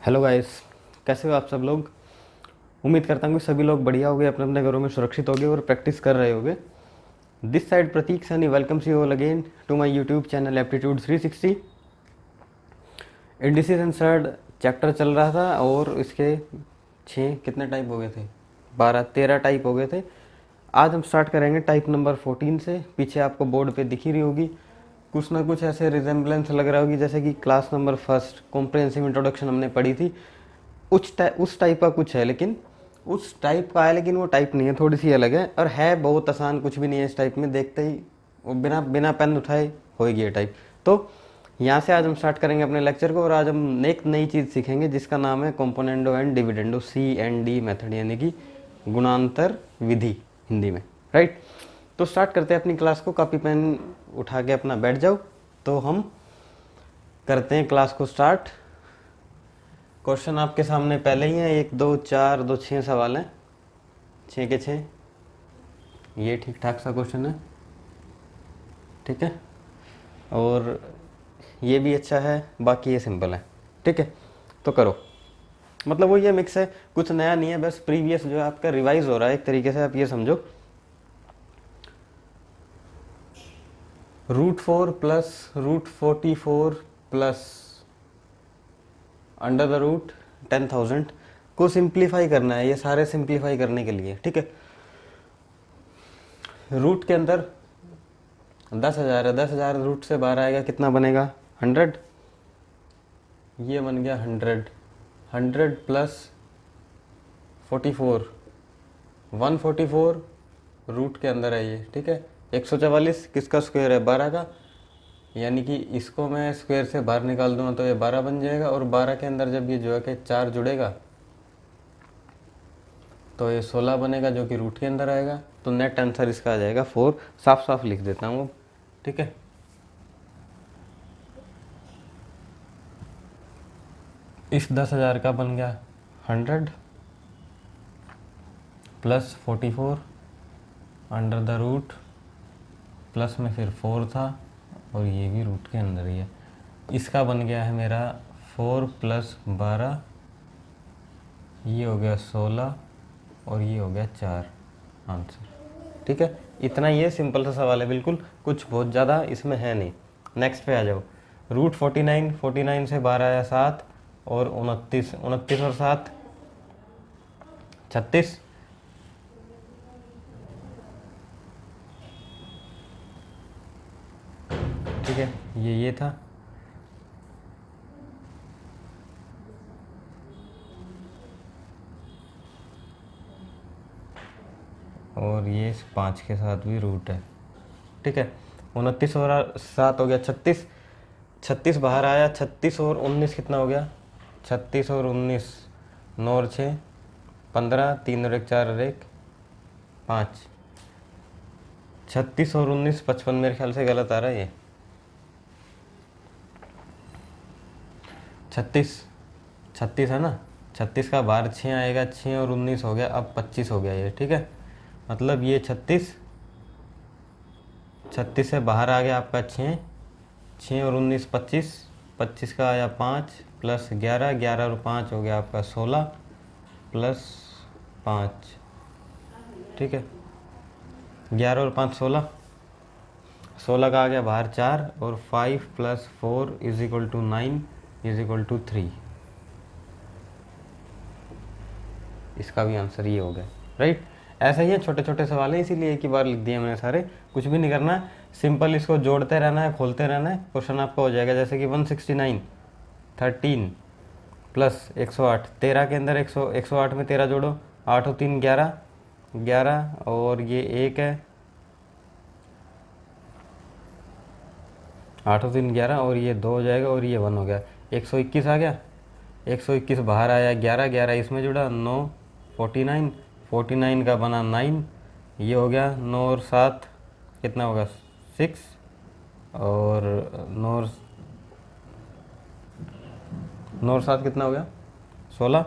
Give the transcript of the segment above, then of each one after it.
Hello guys, कैसे हो आप सब लोग। उम्मीद करता हूँ कि सभी लोग बढ़िया होंगे, अपने अपने घरों में सुरक्षित होंगे और प्रैक्टिस कर रहे होंगे। This side Pratik Sunny welcomes you all again to my YouTube channel aptitude 360। Indices answered chapter चल रहा था और इसके कितने टाइप हो गए थे, 12-13 टाइप हो गए थे। आज हम स्टार्ट करेंगे टाइप नंबर 14 से। पीछे आपको बोर्ड पे दिख ही रही होगी, कुछ ना कुछ ऐसे रिजेम्बलेंस लग रहा होगी जैसे कि class number first comprehensive introduction हमने पढ़ी थी। उस टाइप का कुछ है, लेकिन उस टाइप का है, लेकिन वो टाइप नहीं है, थोड़ी सी अलग है और है बहुत आसान। कुछ भी नहीं है इस टाइप में, देखते ही वो बिना बिना पेन उठाए होएगी ये टाइप। तो यहाँ से आज हम स्टार्ट करेंगे अपने लेक्चर को और आज हम एक नई चीज़ सीखेंगे जिसका नाम है componendo and dividendo, CND method, यानी कि गुणांतर विधि हिंदी में, राइट। तो स्टार्ट करते हैं अपनी क्लास को। कॉपी पेन उठा के अपना बैठ जाओ, तो हम करते हैं क्लास को स्टार्ट। क्वेश्चन आपके सामने पहले ही है, 1 2 4 2 6 सवाल हैं, 6 के 6। ये ठीक ठाक सा क्वेश्चन है, ठीक है। और ये भी अच्छा है, बाकी ये सिंपल है, ठीक है। तो करो, मतलब वो ये मिक्स है, कुछ नया नहीं है, बस प्रीवियस जो है आपका रिवाइज हो रहा है एक तरीके से, आप ये समझो। √4 plus √44 plus under the root 10,000 को सिंप्लीफाई करना है, ये सारे सिंप्लीफाई करने के लिए, ठीक है। रूट के अंदर 10,000 है, 10,000 रूट से बाहर आएगा, कितना बनेगा 100। ये बन गया 100, 100 प्लस 44, 144 रूट के अंदर है ये, ठीक है। 144 किसका स्क्वायर है, 12 का, यानी कि इसको मैं स्क्वायर से बाहर निकाल दूंगा तो ये 12 बन जाएगा। और 12 के अंदर जब ये जो है कि 4 जुड़ेगा तो ये 16 बनेगा, जो कि रूट के अंदर आएगा। तो नेट आंसर इसका आ जाएगा 4। साफ साफ लिख देता हूँ, ठीक है। इस 10,000 का बन गया 100 plus 44 under the root, plus में फिर 4 था और ये भी रूट के अंदर ही है। इसका बन गया है मेरा 4 प्लस 12, ये हो गया 16 और ये हो गया 4 आंसर, ठीक है। इतना ये सिंपल सा सवाल है, बिल्कुल कुछ बहुत ज़्यादा इसमें है नहीं। नेक्स्ट पे आ जाओ। √49, 49 से 12 आया 7 और 29, 29 और 7 36, ठीक है। ये था, और ये 5 के साथ भी रूट है, ठीक है। 29 और 7 हो गया 36, 36 बाहर आया, 36 और 19 कितना हो गया, 36 और 19 9 और 6 15, 3 और 1 4 और 1 5, 36 और 19 55, मेरे ख्याल से गलत आ रहा है ये। 36 है ना, 36 का बाहर 6 आएगा, 6 और 19 हो गया, अब 25 हो गया ये, ठीक है। मतलब ये 36 से बाहर आ गया आपका 6, 6 और 19 25, 25 का आया 5 प्लस 11, 11 और 5 हो गया आपका 16 प्लस 5, ठीक है। 11 और 5 16, 16 का आ गया बाहर 4 और 5 plus 4 is equal to 9 is equal to 3। इसका भी आंसर ये हो गया, राइट। ऐसा ही है, छोटे छोटे सवाल है, इसीलिए एक ही बार लिख दिए मैंने सारे। कुछ भी नहीं करना है, सिंपल इसको जोड़ते रहना है, खोलते रहना है, क्वेश्चन आपका हो जाएगा। जैसे कि 169 13 प्लस 108, 13 के अंदर 108 में 13 जोड़ो, 8 और 3 11, 11 और ये 1 है, 8 और 3 11 और ये 2 हो जाएगा और ये 1 हो गया, 121 आ गया। 121 बाहर आया, 11 11 इसमें जुड़ा, 9 49, 49 का बना 9, ये हो गया। 9 और 7 कितना होगा 6 और 9 और 7 कितना हो गया 16।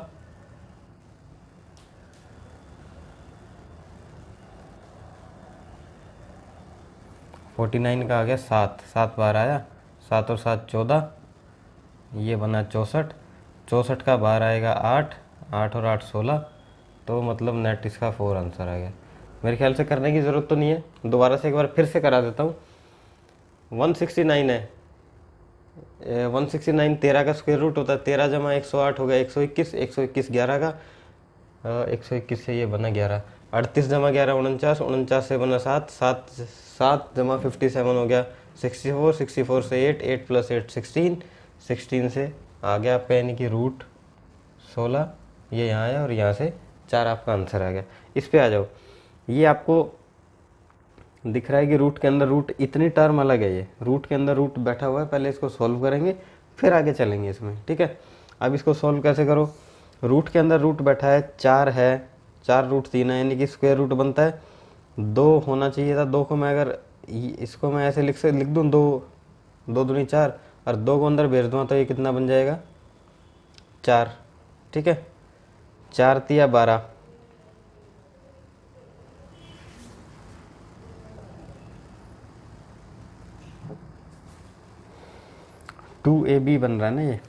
49 का आ गया 7, 7 बार आया, 7 और 7 14, ये बना 64, 64 का बार आएगा 8, 8 और 8 16, तो मतलब नेट इसका 4 आंसर आ गया। मेरे ख्याल से करने की ज़रूरत तो नहीं है, दोबारा से एक बार फिर से करा देता हूँ। 169 है, 169 13 का स्क्वायर रूट होता है, 13 जमा 108 हो गया 121, 121 11 का, 121 से ये बना 11, 38 जमा 11 49, 49 से बना 7, 7 7 जमा 57 हो गया 64, 64 से 8, 8 प्लस 8 16, 16 से आ गया आपका यानी कि रूट 16, ये यहाँ आया और यहाँ से 4 आपका आंसर आ गया। इस पे आ जाओ, ये आपको दिख रहा है कि रूट के अंदर रूट, इतनी टर्म अलग है, ये रूट के अंदर रूट बैठा हुआ है, पहले इसको सॉल्व करेंगे फिर आगे चलेंगे इसमें, ठीक है। अब इसको सॉल्व कैसे करो, रूट के अंदर रूट बैठा है 4 है, 4 रूट 3 है, यानी कि स्क्वायर रूट बनता है 2 होना चाहिए था। 2 को मैं अगर इसको मैं ऐसे लिख दूँ, 2 2 दूनी 4 और 2 को अंदर भेज दूँ तो ये कितना बन जाएगा 4, ठीक है। 4 तिया 12, 2AB बन रहा है ना ये,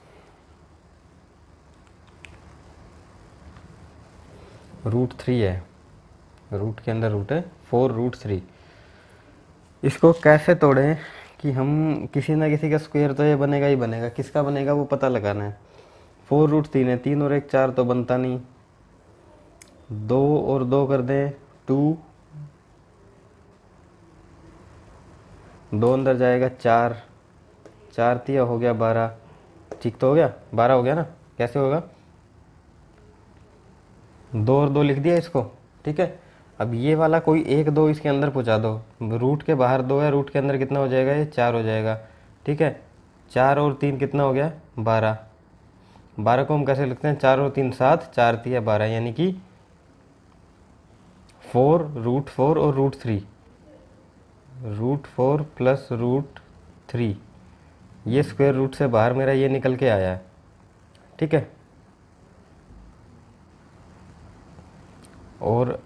रूट 3 है, रूट के अंदर रूट है 4 रूट 3। इसको कैसे तोड़ें कि हम किसी ना किसी का स्क्वायर तो ये बनेगा ही बनेगा, किसका बनेगा वो पता लगाना है। 4 रूट 3 है, 3 और 1 4 तो बनता नहीं, 2 और 2 कर दें 2, 2 अंदर जाएगा 4, 4 तिया हो गया 12, ठीक तो हो गया, 12 हो गया ना। कैसे होगा, 2 और 2 लिख दिया इसको, ठीक है। अब ये वाला कोई 1 2 इसके अंदर पहुँचा दो, रूट के बाहर 2 है, रूट के अंदर कितना हो जाएगा, ये 4 हो जाएगा, ठीक है। 4 और 3 कितना हो गया 12, 12 को हम कैसे लिखते हैं, 4 और 3 7, 4 तिया 12, यानी कि 4 रूट 4 और रूट 3, रूट 4 प्लस रूट 3, ये स्क्वायर रूट से बाहर मेरा ये निकल के आया है, ठीक है। और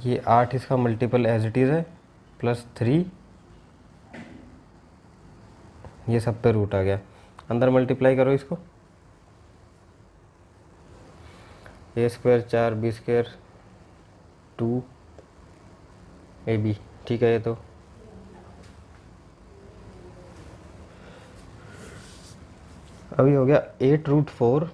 ये 8 इसका मल्टीपल एज इट इज़ है, प्लस 3, ये सब पे रूट आ गया, अंदर मल्टीप्लाई करो इसको, ए स्क्वायर 4 बी स्क्वायर 2 AB, ठीक है। ये तो अभी हो गया 8 रूट 4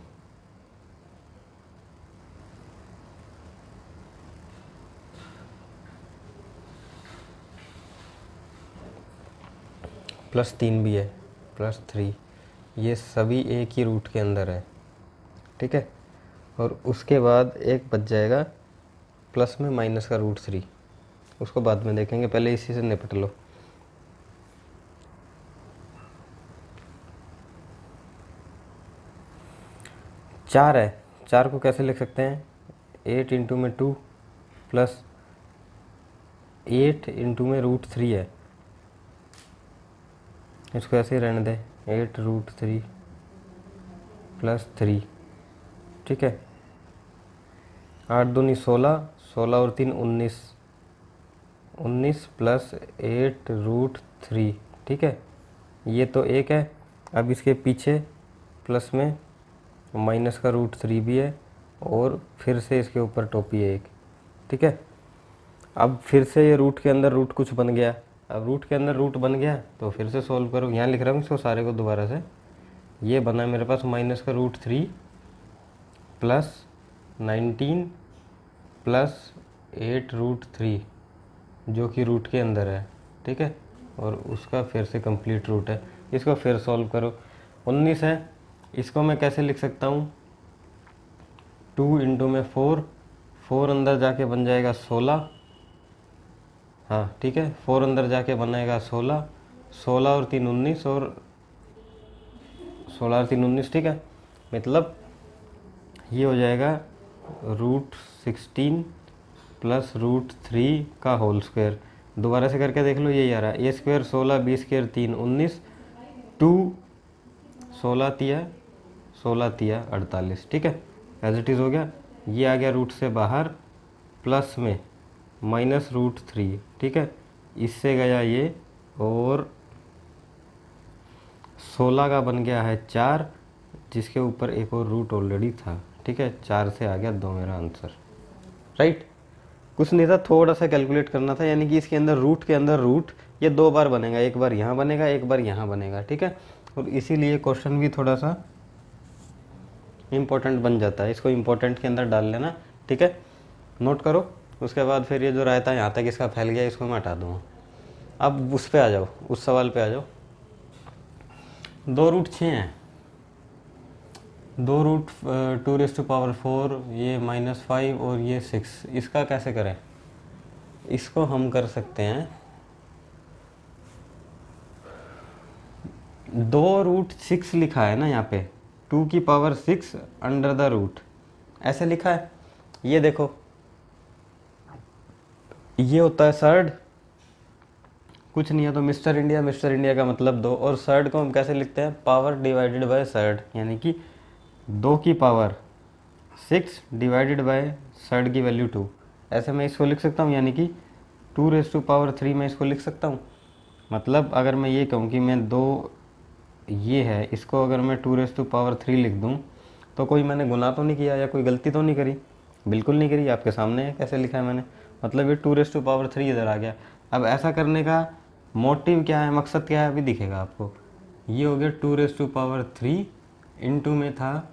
प्लस 3 भी है, प्लस 3, ये सभी एक ही रूट के अंदर है, ठीक है। और उसके बाद एक बच जाएगा प्लस में माइनस का रूट 3, उसको बाद में देखेंगे, पहले इसी से निपट लो। चार है, 4 को कैसे लिख सकते हैं, 8 इंटू में 2 प्लस 8 इंटू में रूट 3 है, इसको ऐसे ही रहने दे, 8 रूट 3 प्लस 3, ठीक है। 8 दूनी 16, 16 और 3 19, 19 प्लस 8 रूट 3, ठीक है। ये तो एक है, अब इसके पीछे प्लस में माइनस का रूट 3 भी है, और फिर से इसके ऊपर टोपी है एक, ठीक है। अब फिर से ये रूट के अंदर रूट कुछ बन गया, अब रूट के अंदर रूट बन गया तो फिर से सॉल्व करो, यहाँ लिख रहा हूँ इसको सारे को दोबारा से। ये बना मेरे पास माइनस का रूट 3 प्लस 19 प्लस 8 रूट 3, जो कि रूट के अंदर है, ठीक है। और उसका फिर से कंप्लीट रूट है, इसको फिर सॉल्व करो। 19 है, इसको मैं कैसे लिख सकता हूँ, 2 इंटू में 4, 4 अंदर जाके बन जाएगा 16, हाँ ठीक है, 4 अंदर जाके बनाएगा 16, 16 और 3 19, और 16 और 3 19, ठीक है। मतलब ये हो जाएगा रूट 16 प्लस रूट 3 का होल स्क्वायर। दोबारा से करके देख लो, यही आ रहा है, ए स्क्वायर 16 बी स्क्वायर 3 19, 2 16 तिया 48, ठीक है। एज इट इज़ हो गया, ये आ गया रूट से बाहर, प्लस में माइनस रूट 3, ठीक है। इससे गया ये, और 16 का बन गया है 4, जिसके ऊपर एक और रूट ऑलरेडी था, ठीक है। 4 से आ गया 2 मेरा आंसर, राइट। कुछ नहीं था, थोड़ा सा कैलकुलेट करना था, यानी कि इसके अंदर रूट ये 2 बार बनेगा, एक बार यहाँ बनेगा, एक बार यहाँ बनेगा, ठीक है। और इसीलिए क्वेश्चन भी थोड़ा सा इम्पोर्टेंट बन जाता है, इसको इम्पोर्टेंट के अंदर डाल लेना, ठीक है। नोट करो। उसके बाद फिर ये जो रहता है यहाँ तक इसका फैल गया, इसको मैं हटा दूँगा। अब उस पे आ जाओ, उस सवाल पे आ जाओ। 2 रूट 6 हैं, 2 रूट 2⁴, ये -5 और ये 6, इसका कैसे करें? इसको हम कर सकते हैं 2 रूट 6 लिखा है ना यहाँ पे, 2⁶ अंडर द रूट, ऐसे लिखा है। ये देखो, ये होता है सर्ड, कुछ नहीं है तो मिस्टर इंडिया का मतलब 2, और सर्ड को हम कैसे लिखते हैं? पावर डिवाइडेड बाय सर्ड, यानी कि 2⁶ डिवाइडेड बाय सर्ड की वैल्यू 2, ऐसे मैं इसको लिख सकता हूँ, यानी कि 2⁵ मैं इसको लिख सकता हूँ। मतलब अगर मैं ये कहूँ कि मैं 2 ये है, इसको अगर मैं 2⁵ लिख दूँ तो कोई मैंने गुना तो नहीं किया या कोई गलती तो नहीं करी? बिल्कुल नहीं करी, आपके सामने है कैसे लिखा है मैंने, मतलब ये 2⁵ इधर आ गया। अब ऐसा करने का मोटिव क्या है, मकसद क्या है, अभी दिखेगा आपको। ये हो गया 2⁵, इनटू में था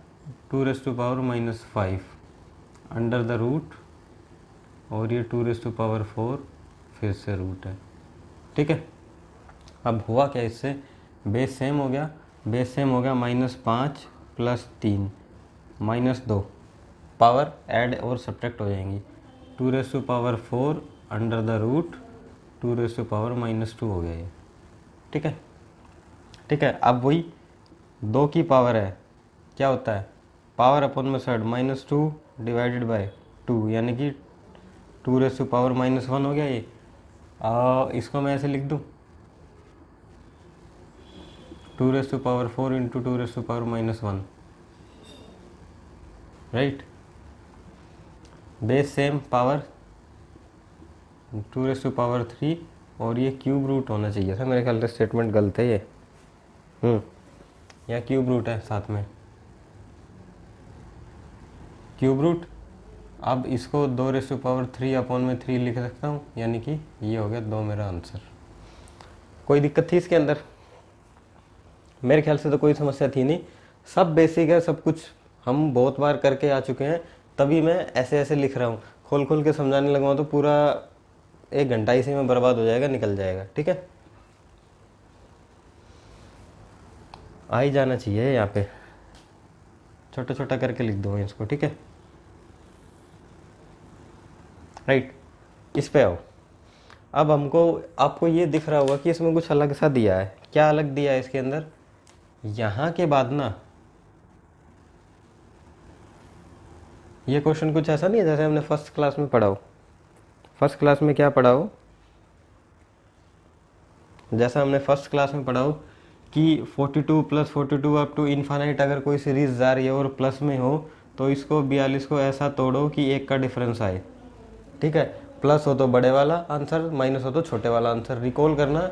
2⁻⁻5 अंडर द रूट, और ये 2⁴ फिर से रूट है, ठीक है। अब हुआ क्या, इससे बेस सेम हो गया, -5 + 3 -2, पावर ऐड और सब्ट्रैक्ट हो जाएंगी, 2⁴ अंडर द रूट 2⁻⁻2 हो गया ये, ठीक है। ठीक है, अब वही 2 की पावर है, क्या होता है? पावर अपॉन में सर्ड, -2 डिवाइडेड बाय 2, यानी कि 2⁻⁻1 हो गया ये। इसको मैं ऐसे लिख दूँ, 2⁴ into 2⁻⁻1, right. Base same, power 2⁻3, और ये क्यूब रूट होना चाहिए था, मेरे ख्याल से स्टेटमेंट गलत है ये, या क्यूब रूट है साथ में, क्यूब रूट। अब इसको 2⁻3 अपॉन में 3 लिख सकता हूँ, यानी कि ये हो गया 2 मेरा आंसर। कोई दिक्कत थी इसके अंदर? मेरे ख्याल से तो कोई समस्या थी नहीं, सब बेसिक है, सब कुछ हम बहुत बार करके आ चुके हैं, तभी मैं ऐसे ऐसे लिख रहा हूँ। खोल खोल के समझाने लगा तो पूरा 1 घंटा इसी में बर्बाद हो जाएगा, निकल जाएगा, ठीक है। आ ही जाना चाहिए यहाँ पे, छोटा छोटा करके लिख दो इसको, ठीक है, राइट। इस पे आओ। अब आपको ये दिख रहा होगा कि इसमें कुछ अलग सा दिया है। क्या अलग दिया है इसके अंदर? यहाँ के बाद ना, ये क्वेश्चन कुछ ऐसा नहीं है जैसे हमने फर्स्ट क्लास में पढ़ा हो। फर्स्ट क्लास में क्या पढ़ा हो? जैसा हमने फर्स्ट क्लास में पढ़ा हो कि 42 + 42 अप टू इनफाइनाइट अगर कोई सीरीज जा रही है और प्लस में हो तो इसको 42 को ऐसा तोड़ो कि 1 का डिफरेंस आए, ठीक है। प्लस हो तो बड़े वाला आंसर, माइनस हो तो छोटे वाला आंसर। रिकॉल करना,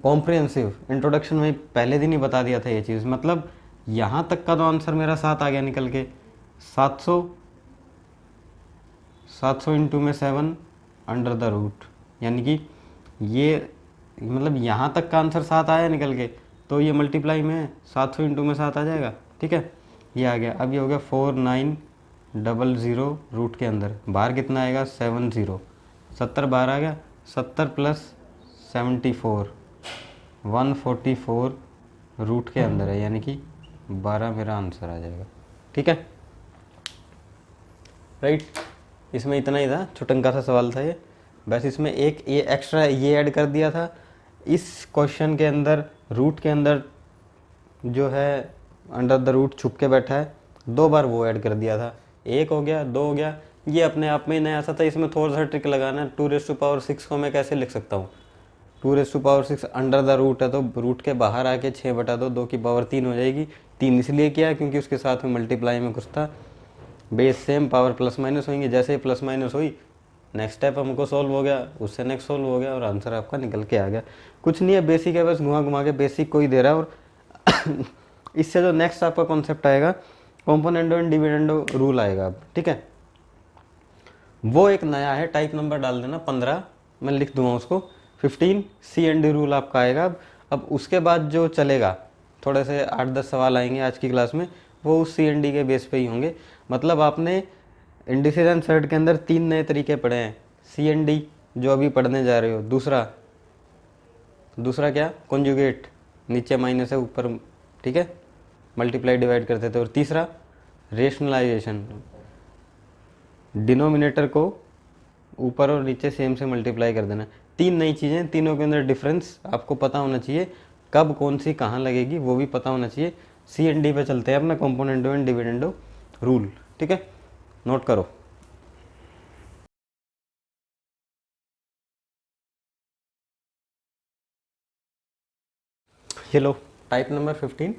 कॉम्प्रिहेंसिव, इंट्रोडक्शन में पहले दिन ही बता दिया था ये चीज़। मतलब यहाँ तक का तो आंसर मेरा 7 आ गया निकल के, 700 इंटू में 7 अंडर द रूट, यानी कि ये मतलब यहाँ तक का आंसर 7 आया निकल के, तो ये मल्टीप्लाई में 700 इंटू में 7 आ जाएगा, ठीक है। ये आ गया। अब ये हो गया 4900 रूट के अंदर, बाहर कितना आएगा? 70, 70 बाहर आ गया, 70 + 74 144 रूट के अंदर है, यानी कि 12 मेरा आंसर आ जाएगा, ठीक है, राइट। इसमें इतना ही था, छुटंका सा सवाल था ये। बस इसमें एक ये एक्स्ट्रा ये ऐड कर दिया था इस क्वेश्चन के अंदर, रूट के अंदर जो है अंडर द रूट छुप के बैठा है, 2 बार वो ऐड कर दिया था। 1 हो गया, 2 हो गया, ये अपने आप में ही नया सा था। इसमें थोड़ा सा ट्रिक लगाना है। 2⁻6 को मैं कैसे लिख सकता हूँ? 2⁻6 अंडर द रूट है तो रूट के बाहर आके 6/2 2 की पावर 3 हो जाएगी। 3 इसलिए किया क्योंकि उसके साथ में मल्टीप्लाई में कुछ था। Base same, power plus minus होंगे, जैसे ही प्लस माइनस हुई नेक्स्ट स्टेप हमको सॉल्व हो गया, उससे नेक्स्ट सॉल्व हो गया और आंसर आपका निकल के आ गया। कुछ नहीं है, बेसिक है, बस घुमा घुमा के बेसिक को ही दे रहा है। और इससे जो नेक्स्ट आपका कॉन्सेप्ट आएगा कॉम्पोनेंडो एंड डिविडेंडो रूल आएगा अब, ठीक है। वो एक नया है, टाइप नंबर डाल देना 15, मैं लिख दूंगा उसको। 15 सी एंड डी रूल आपका आएगा। अब उसके बाद जो चलेगा, थोड़े से 8-10 सवाल आएंगे आज की क्लास में, वो उस सी एंड डी के बेस पे ही होंगे। मतलब आपने इंडिसीजन सर्ट के अंदर 3 नए तरीके पढ़े हैं, सी एंड डी जो अभी पढ़ने जा रहे हो, दूसरा क्या, कॉन्जुगेट, नीचे माइनस है ऊपर, ठीक है, मल्टीप्लाई डिवाइड करते थे, और तीसरा रेशनलाइजेशन, डिनोमिनेटर को ऊपर और नीचे सेम से मल्टीप्लाई कर देना। 3 नई चीज़ें, तीनों के अंदर डिफरेंस आपको पता होना चाहिए, कब कौन सी कहाँ लगेगी वो भी पता होना चाहिए। सी एंड डी पे चलते हैं अपना, कॉम्पोनेंडो एंड डिविडेंडो रूल, ठीक है, नोट करो। ये लो टाइप नंबर 15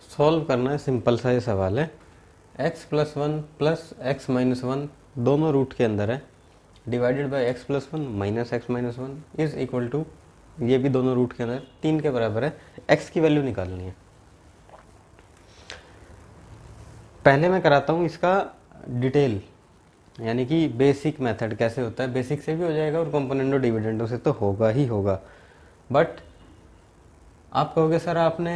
सॉल्व करना है। सिंपल सा ये सवाल है, x+1 प्लस x-1 दोनों रूट के अंदर है, divided by x+1 minus x-1 is equal to, ये भी दोनों रूट के अंदर 3 के बराबर है। x की वैल्यू निकालनी है। पहले मैं कराता हूँ इसका डिटेल, यानी कि बेसिक मेथड कैसे होता है। बेसिक से भी हो जाएगा और कंपोनेंडो डिविडेंडो से तो होगा ही होगा। बट आप कहोगे सर आपने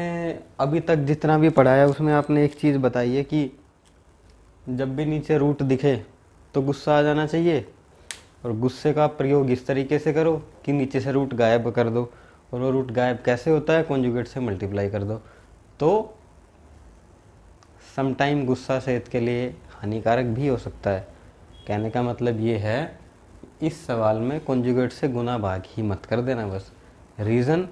अभी तक जितना भी पढ़ाया उसमें आपने एक चीज़ बताई है कि जब भी नीचे रूट दिखे तो गुस्सा आ जाना चाहिए, और गुस्से का प्रयोग इस तरीके से करो कि नीचे से रूट गायब कर दो, और वो रूट गायब कैसे होता है, कॉन्जुगेट से मल्टीप्लाई कर दो। तो समटाइम गुस्सा सेहत के लिए हानिकारक भी हो सकता है। कहने का मतलब ये है, इस सवाल में कॉन्जुगेट से गुना भाग ही मत कर देना बस। रीज़न,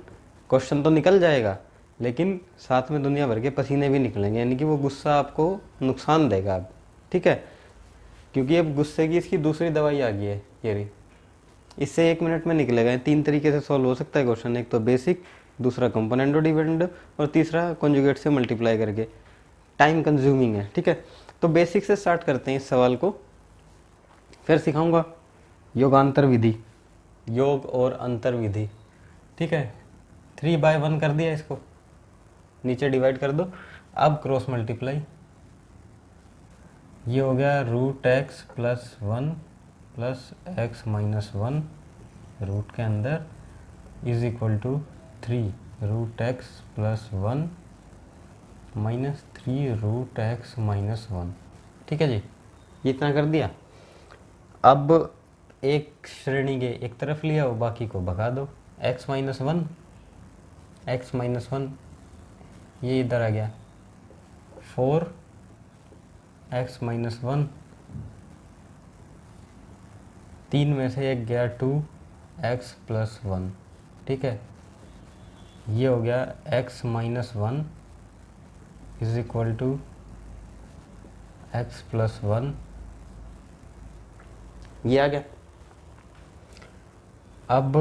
क्वेश्चन तो निकल जाएगा लेकिन साथ में दुनिया भर के पसीने भी निकलेंगे, यानी कि वो गुस्सा आपको नुकसान देगा अब, ठीक है। क्योंकि अब गुस्से की इसकी दूसरी दवाई आ गई है, ये रही, इससे 1 मिनट में निकलेगा। 3 तरीके से सॉल्व हो सकता है क्वेश्चन, एक तो बेसिक, दूसरा कंपोनेंडो डिविडेंडो, और तीसरा कॉन्जुगेट से मल्टीप्लाई करके। टाइम कंज्यूमिंग है, ठीक है। तो बेसिक से स्टार्ट करते हैं इस सवाल को, फिर सिखाऊंगा योगांतर विधि, योग और अंतर विधि, ठीक है। 3/1 कर दिया, इसको नीचे डिवाइड कर दो। अब क्रॉस मल्टीप्लाई, ये हो गया √x+1 प्लस x-1 रूट के अंदर is equal to 3√x+1 minus 3√x-1, ठीक है जी, ये इतना कर दिया। अब एक श्रेणी के एक तरफ लिया हो, बाकी को भगा दो। x-1 ये इधर आ गया, 4x-1, 3 में से एक गया 2x+1, ठीक है। ये हो गया x-1 is equal to x+1, ये आ गया। अब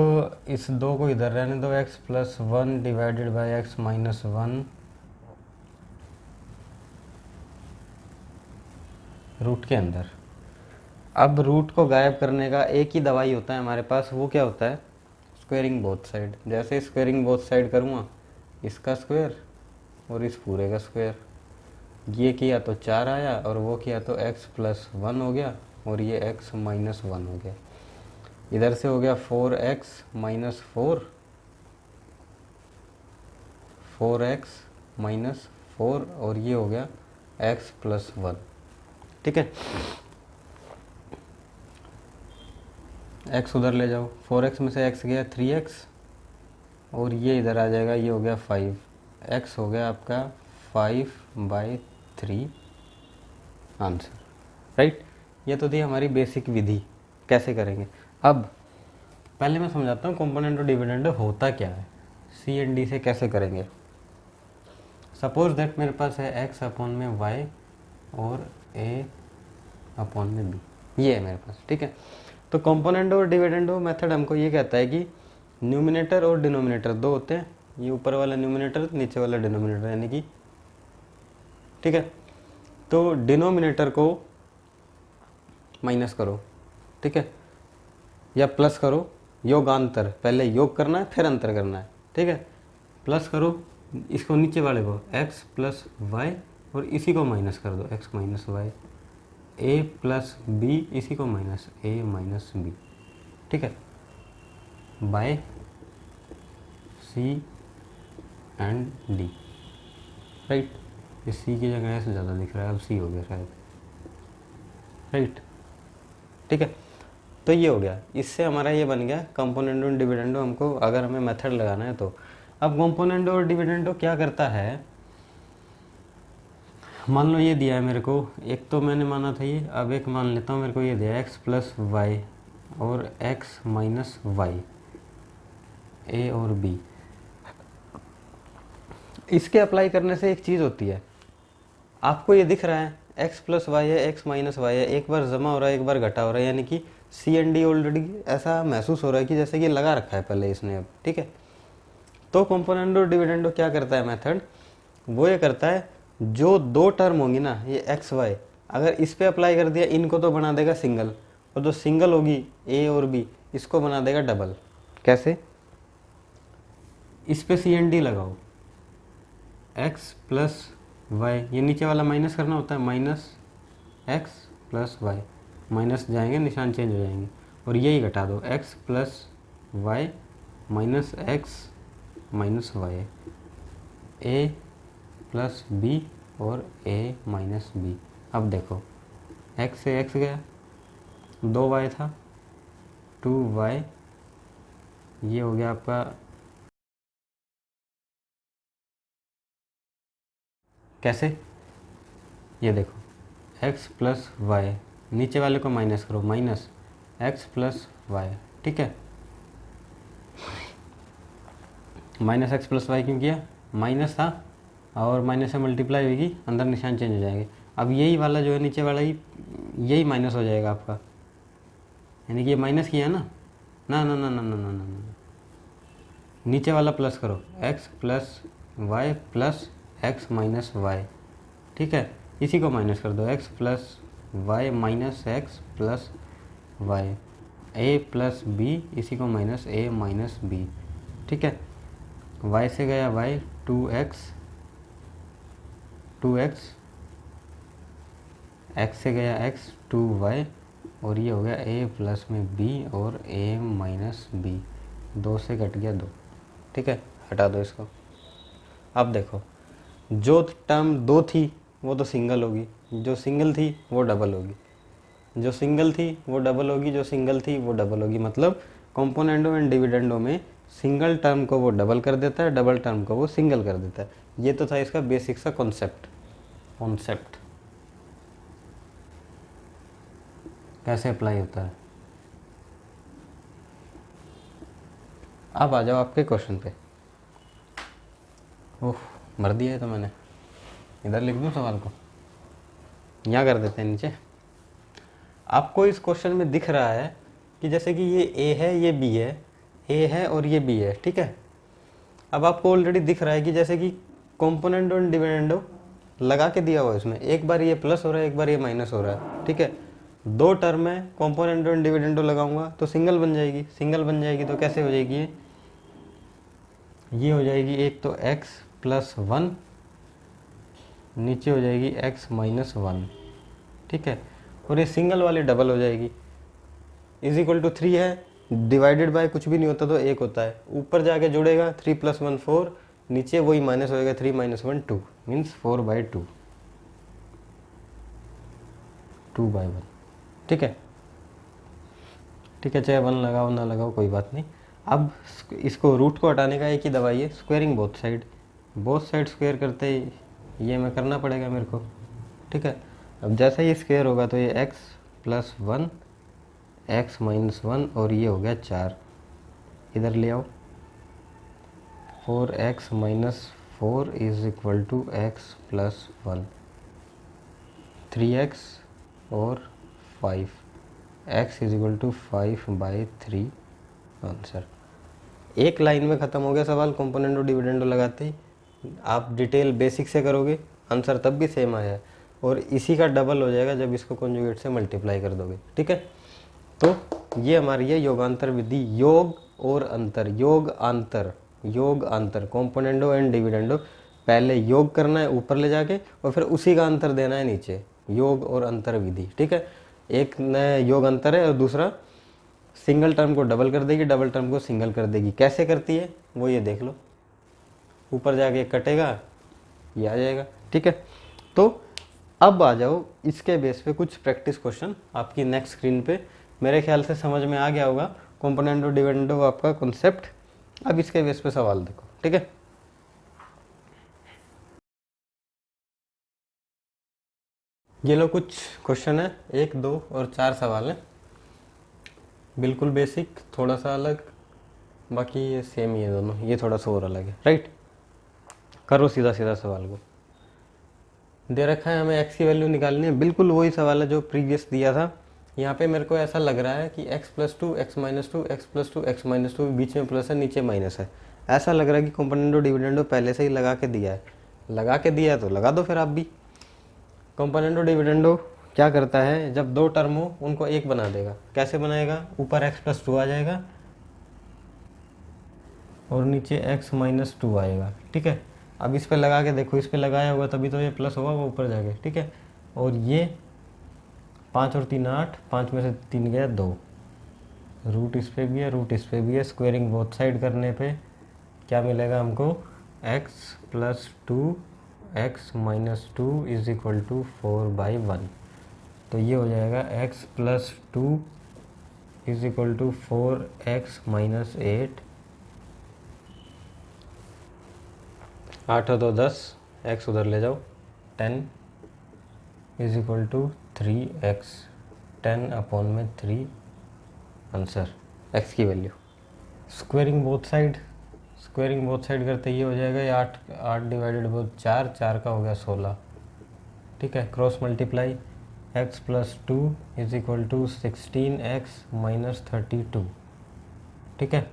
इस 2 को इधर रहने दो, x+1 divided by x-1 root के अंदर। अब रूट को गायब करने का एक ही दवाई होता है हमारे पास, वो क्या होता है, स्क्वेयरिंग बोथ साइड। जैसे स्क्वेयरिंग बोथ साइड करूँगा, इसका स्क्वायर और इस पूरे का स्क्वायर, ये किया तो 4 आया, और वो किया तो x+1 हो गया, और ये x-1 हो गया। इधर से हो गया 4x-4, 4x-4, और ये हो गया x+1, ठीक है। x उधर ले जाओ, 4x में से x गया 3x, और ये इधर आ जाएगा, ये हो गया 5, x हो गया आपका 5/3 आंसर, राइट। ये तो थी हमारी बेसिक विधि, कैसे करेंगे। अब पहले मैं समझाता हूँ कंपोनेंडो डिविडेंडो होता क्या है, सी एंड डी से कैसे करेंगे। सपोज दैट मेरे पास है x/y और a/b, ये है मेरे पास, ठीक है। तो कंपोनेंडो और डिविडेंडो मेथड हमको ये कहता है कि न्यूमिनेटर और डिनोमिनेटर 2 होते हैं, ये ऊपर वाला न्यूमिनेटर, नीचे वाला डिनोमिनेटर, यानी कि, ठीक है। तो डिनोमिनेटर को माइनस करो, ठीक है, या प्लस करो, योगांतर, पहले योग करना है फिर अंतर करना है, ठीक है। प्लस करो इसको नीचे वाले को x प्लस वाई और इसी को माइनस कर दो x minus Y, a plus b इसी को माइनस a माइनस बी, ठीक है, bye C and D, right. इस सी की जगह ऐसे ज़्यादा दिख रहा है, अब सी हो गया शायद, राइट, ठीक है। तो ये हो गया, इससे हमारा ये बन गया कंपोनेंडो एंड डिविडेंडो, हमको अगर हमें मेथड लगाना है तो। अब कंपोनेंडो और डिविडेंडो क्या करता है, मान लो ये दिया है मेरे को, एक तो मैंने माना था ये, अब एक मान लेता हूँ मेरे को ये दिया है x प्लस वाई और x माइनस वाई, ए और बी। इसके अप्लाई करने से एक चीज़ होती है, आपको ये दिख रहा है x प्लस वाई है, x माइनस वाई है, एक बार जमा हो रहा है एक बार घटा हो रहा है, यानी कि सी एंड डी ऑलरेडी ऐसा महसूस हो रहा है कि जैसे कि लगा रखा है पहले इसने अब, ठीक है। तो कंपोनेंडो डिविडेंडो क्या करता है मेथड, वो ये करता है जो दो टर्म होंगी ना ये एक्स वाई, अगर इस पे अप्लाई कर दिया इनको तो बना देगा सिंगल, और जो सिंगल होगी ए और बी इसको बना देगा डबल। कैसे, इस पे सी एन डी लगाओ, एक्स प्लस वाई, ये नीचे वाला माइनस करना होता है, minus x plus Y, minus जाएंगे निशान चेंज हो जाएंगे, और यही घटा दो X plus Y minus X minus Y, A plus B और ए माइनस बी। अब देखो x से x गया, 2y था, 2y, ये हो गया आपका, कैसे, ये देखो x प्लस वाई, नीचे वाले को माइनस करो, माइनस x प्लस वाई, ठीक है, माइनस एक्स प्लस वाई क्यों किया, माइनस था और माइनस से मल्टीप्लाई होगी, अंदर निशान चेंज हो जाएंगे। अब यही वाला जो है नीचे वाला ही यही माइनस हो जाएगा आपका, यानी कि ये माइनस किया ना, ना ना ना ना ना ना ना ना, नीचे वाला प्लस करो, x plus y plus x minus y, ठीक है, इसी को माइनस कर दो, x plus Y minus x plus y, a plus b इसी को माइनस a माइनस बी, ठीक है, y से गया y, 2x, x से गया x, 2y, और ये हो गया a प्लस में b और a माइनस बी, 2 से घट गया 2, ठीक है, हटा दो इसको। अब देखो जो टर्म 2 थी वो तो सिंगल होगी, जो सिंगल थी वो डबल होगी, जो सिंगल थी वो डबल होगी, जो सिंगल थी वो डबल होगी, मतलब कंपोनेंडो एंड डिविडेंडो में सिंगल टर्म को वो डबल कर देता है, डबल टर्म को वो सिंगल कर देता है। ये तो था इसका बेसिक सा कॉन्सेप्ट कैसे अप्लाई होता है। अब आ जाओ आपके क्वेश्चन पे। ओह, भर दिया है तो मैंने, इधर लिख दूँ सवाल को, यहाँ कर देते हैं नीचे। आपको इस क्वेश्चन में दिख रहा है कि जैसे कि ये ए है, ये बी है, ए है और ये बी है, ठीक है। अब आपको ऑलरेडी दिख रहा है कि जैसे कि कंपोनेंडो एंड डिविडेंडो लगा के दिया हुआ है इसमें, एक बार ये प्लस हो रहा है एक बार ये माइनस हो रहा है, ठीक है। दो टर्म में कंपोनेंडो एंड डिविडेंडो लगाऊंगा तो सिंगल बन जाएगी, सिंगल बन जाएगी तो कैसे हो जाएगी ये हो जाएगी, एक तो x प्लस 1, नीचे हो जाएगी x माइनस 1, ठीक है, और ये सिंगल वाली डबल हो जाएगी, इज इक्वल टू 3 है, डिवाइडेड बाय कुछ भी नहीं होता तो 1 होता है, ऊपर जाके जुड़ेगा 3 + 1 4, नीचे वही माइनस होएगा 3 - 1 2, मीन्स 4/2, 2/1, ठीक है, ठीक है, चाहे 1 लगाओ ना लगाओ कोई बात नहीं। अब इसको रूट को हटाने का एक ही दवाई है, स्क्वेयरिंग बोथ साइड स्क्वेयर करते ही ये मैं करना पड़ेगा मेरे को, ठीक है। अब जैसा ये स्क्वेयर होगा तो ये x + 1, x माइनस 1 और ये हो गया 4, इधर ले आओ, 4x minus 4 is equal to x + 1, 3x और 5, x is equal to 5/3 answer. एक लाइन में ख़त्म हो गया सवाल, कंपोनेंडो डिविडेंडो लगाते ही। आप डिटेल बेसिक से करोगे आंसर तब भी सेम आया है, और इसी का डबल हो जाएगा जब इसको कॉन्जुगेट से मल्टीप्लाई कर दोगे, ठीक है। तो ये हमारी है योगांतर विधि, योग और अंतर, योग आंतर, योग अंतर, कॉम्पोनेंडो एंड डिविडेंडो, पहले योग करना है ऊपर ले जाके और फिर उसी का अंतर देना है नीचे, योग और अंतर विधि। ठीक है, एक नया योग अंतर है और दूसरा सिंगल टर्म को डबल कर देगी, डबल टर्म को सिंगल कर देगी। कैसे करती है वो ये देख लो, ऊपर जाके कटेगा, ये आ जाएगा। ठीक है, तो अब आ जाओ इसके बेस पे कुछ प्रैक्टिस क्वेश्चन आपकी नेक्स्ट स्क्रीन पे। मेरे ख्याल से समझ में आ गया होगा कॉम्पोनेंट और डिविडेंडो आपका कॉन्सेप्ट। अब इसके बेस पे सवाल देखो। ठीक है, ये लो कुछ क्वेश्चन है, 1, 2 और 4 सवाल है, बिल्कुल बेसिक, थोड़ा सा अलग, बाकी ये सेम ही है दोनों, ये थोड़ा सा और अलग है। राइट, करो सीधा सीधा सवाल को। दे रखा है हमें x की वैल्यू निकालनी है, बिल्कुल वही सवाल है जो प्रीवियस दिया था। यहाँ पे मेरे को ऐसा लग रहा है कि x+2 x-2 x+2 x-2 बीच में प्लस है नीचे माइनस है, ऐसा लग रहा है कि कॉम्पोनेंडो डिविडेंडो पहले से ही लगा के दिया है। लगा के दिया है तो लगा दो फिर आप भी। कॉम्पोनेंडो डिविडेंडो क्या करता है, जब दो टर्म हो उनको एक बना देगा। कैसे बनाएगा, ऊपर x+2 आ जाएगा और नीचे x-2 आएगा। ठीक है, अब इस पे लगा के देखो, इस पे लगाया होगा तभी तो ये प्लस होगा वो ऊपर जाके। ठीक है, और ये 5 और 3 8, 5 में से 3 गया 2, रूट इस पे भी है रूट इस पे भी है, स्क्वेयरिंग बोथ साइड करने पे क्या मिलेगा हमको, x+2 x-2 is equal to 4/1। तो ये हो जाएगा x+2 is equal to 4x-8, 8 और 2 10, x उधर ले जाओ 10 is equal to 3x, 10/3 answer, x की value. Squaring both side, squaring both side करते ये हो जाएगा, ये 8 8 डिवाइडेड बाई 4, 4 का हो गया 16। ठीक है, cross multiply, x+2 is equal to 16x-32। ठीक है,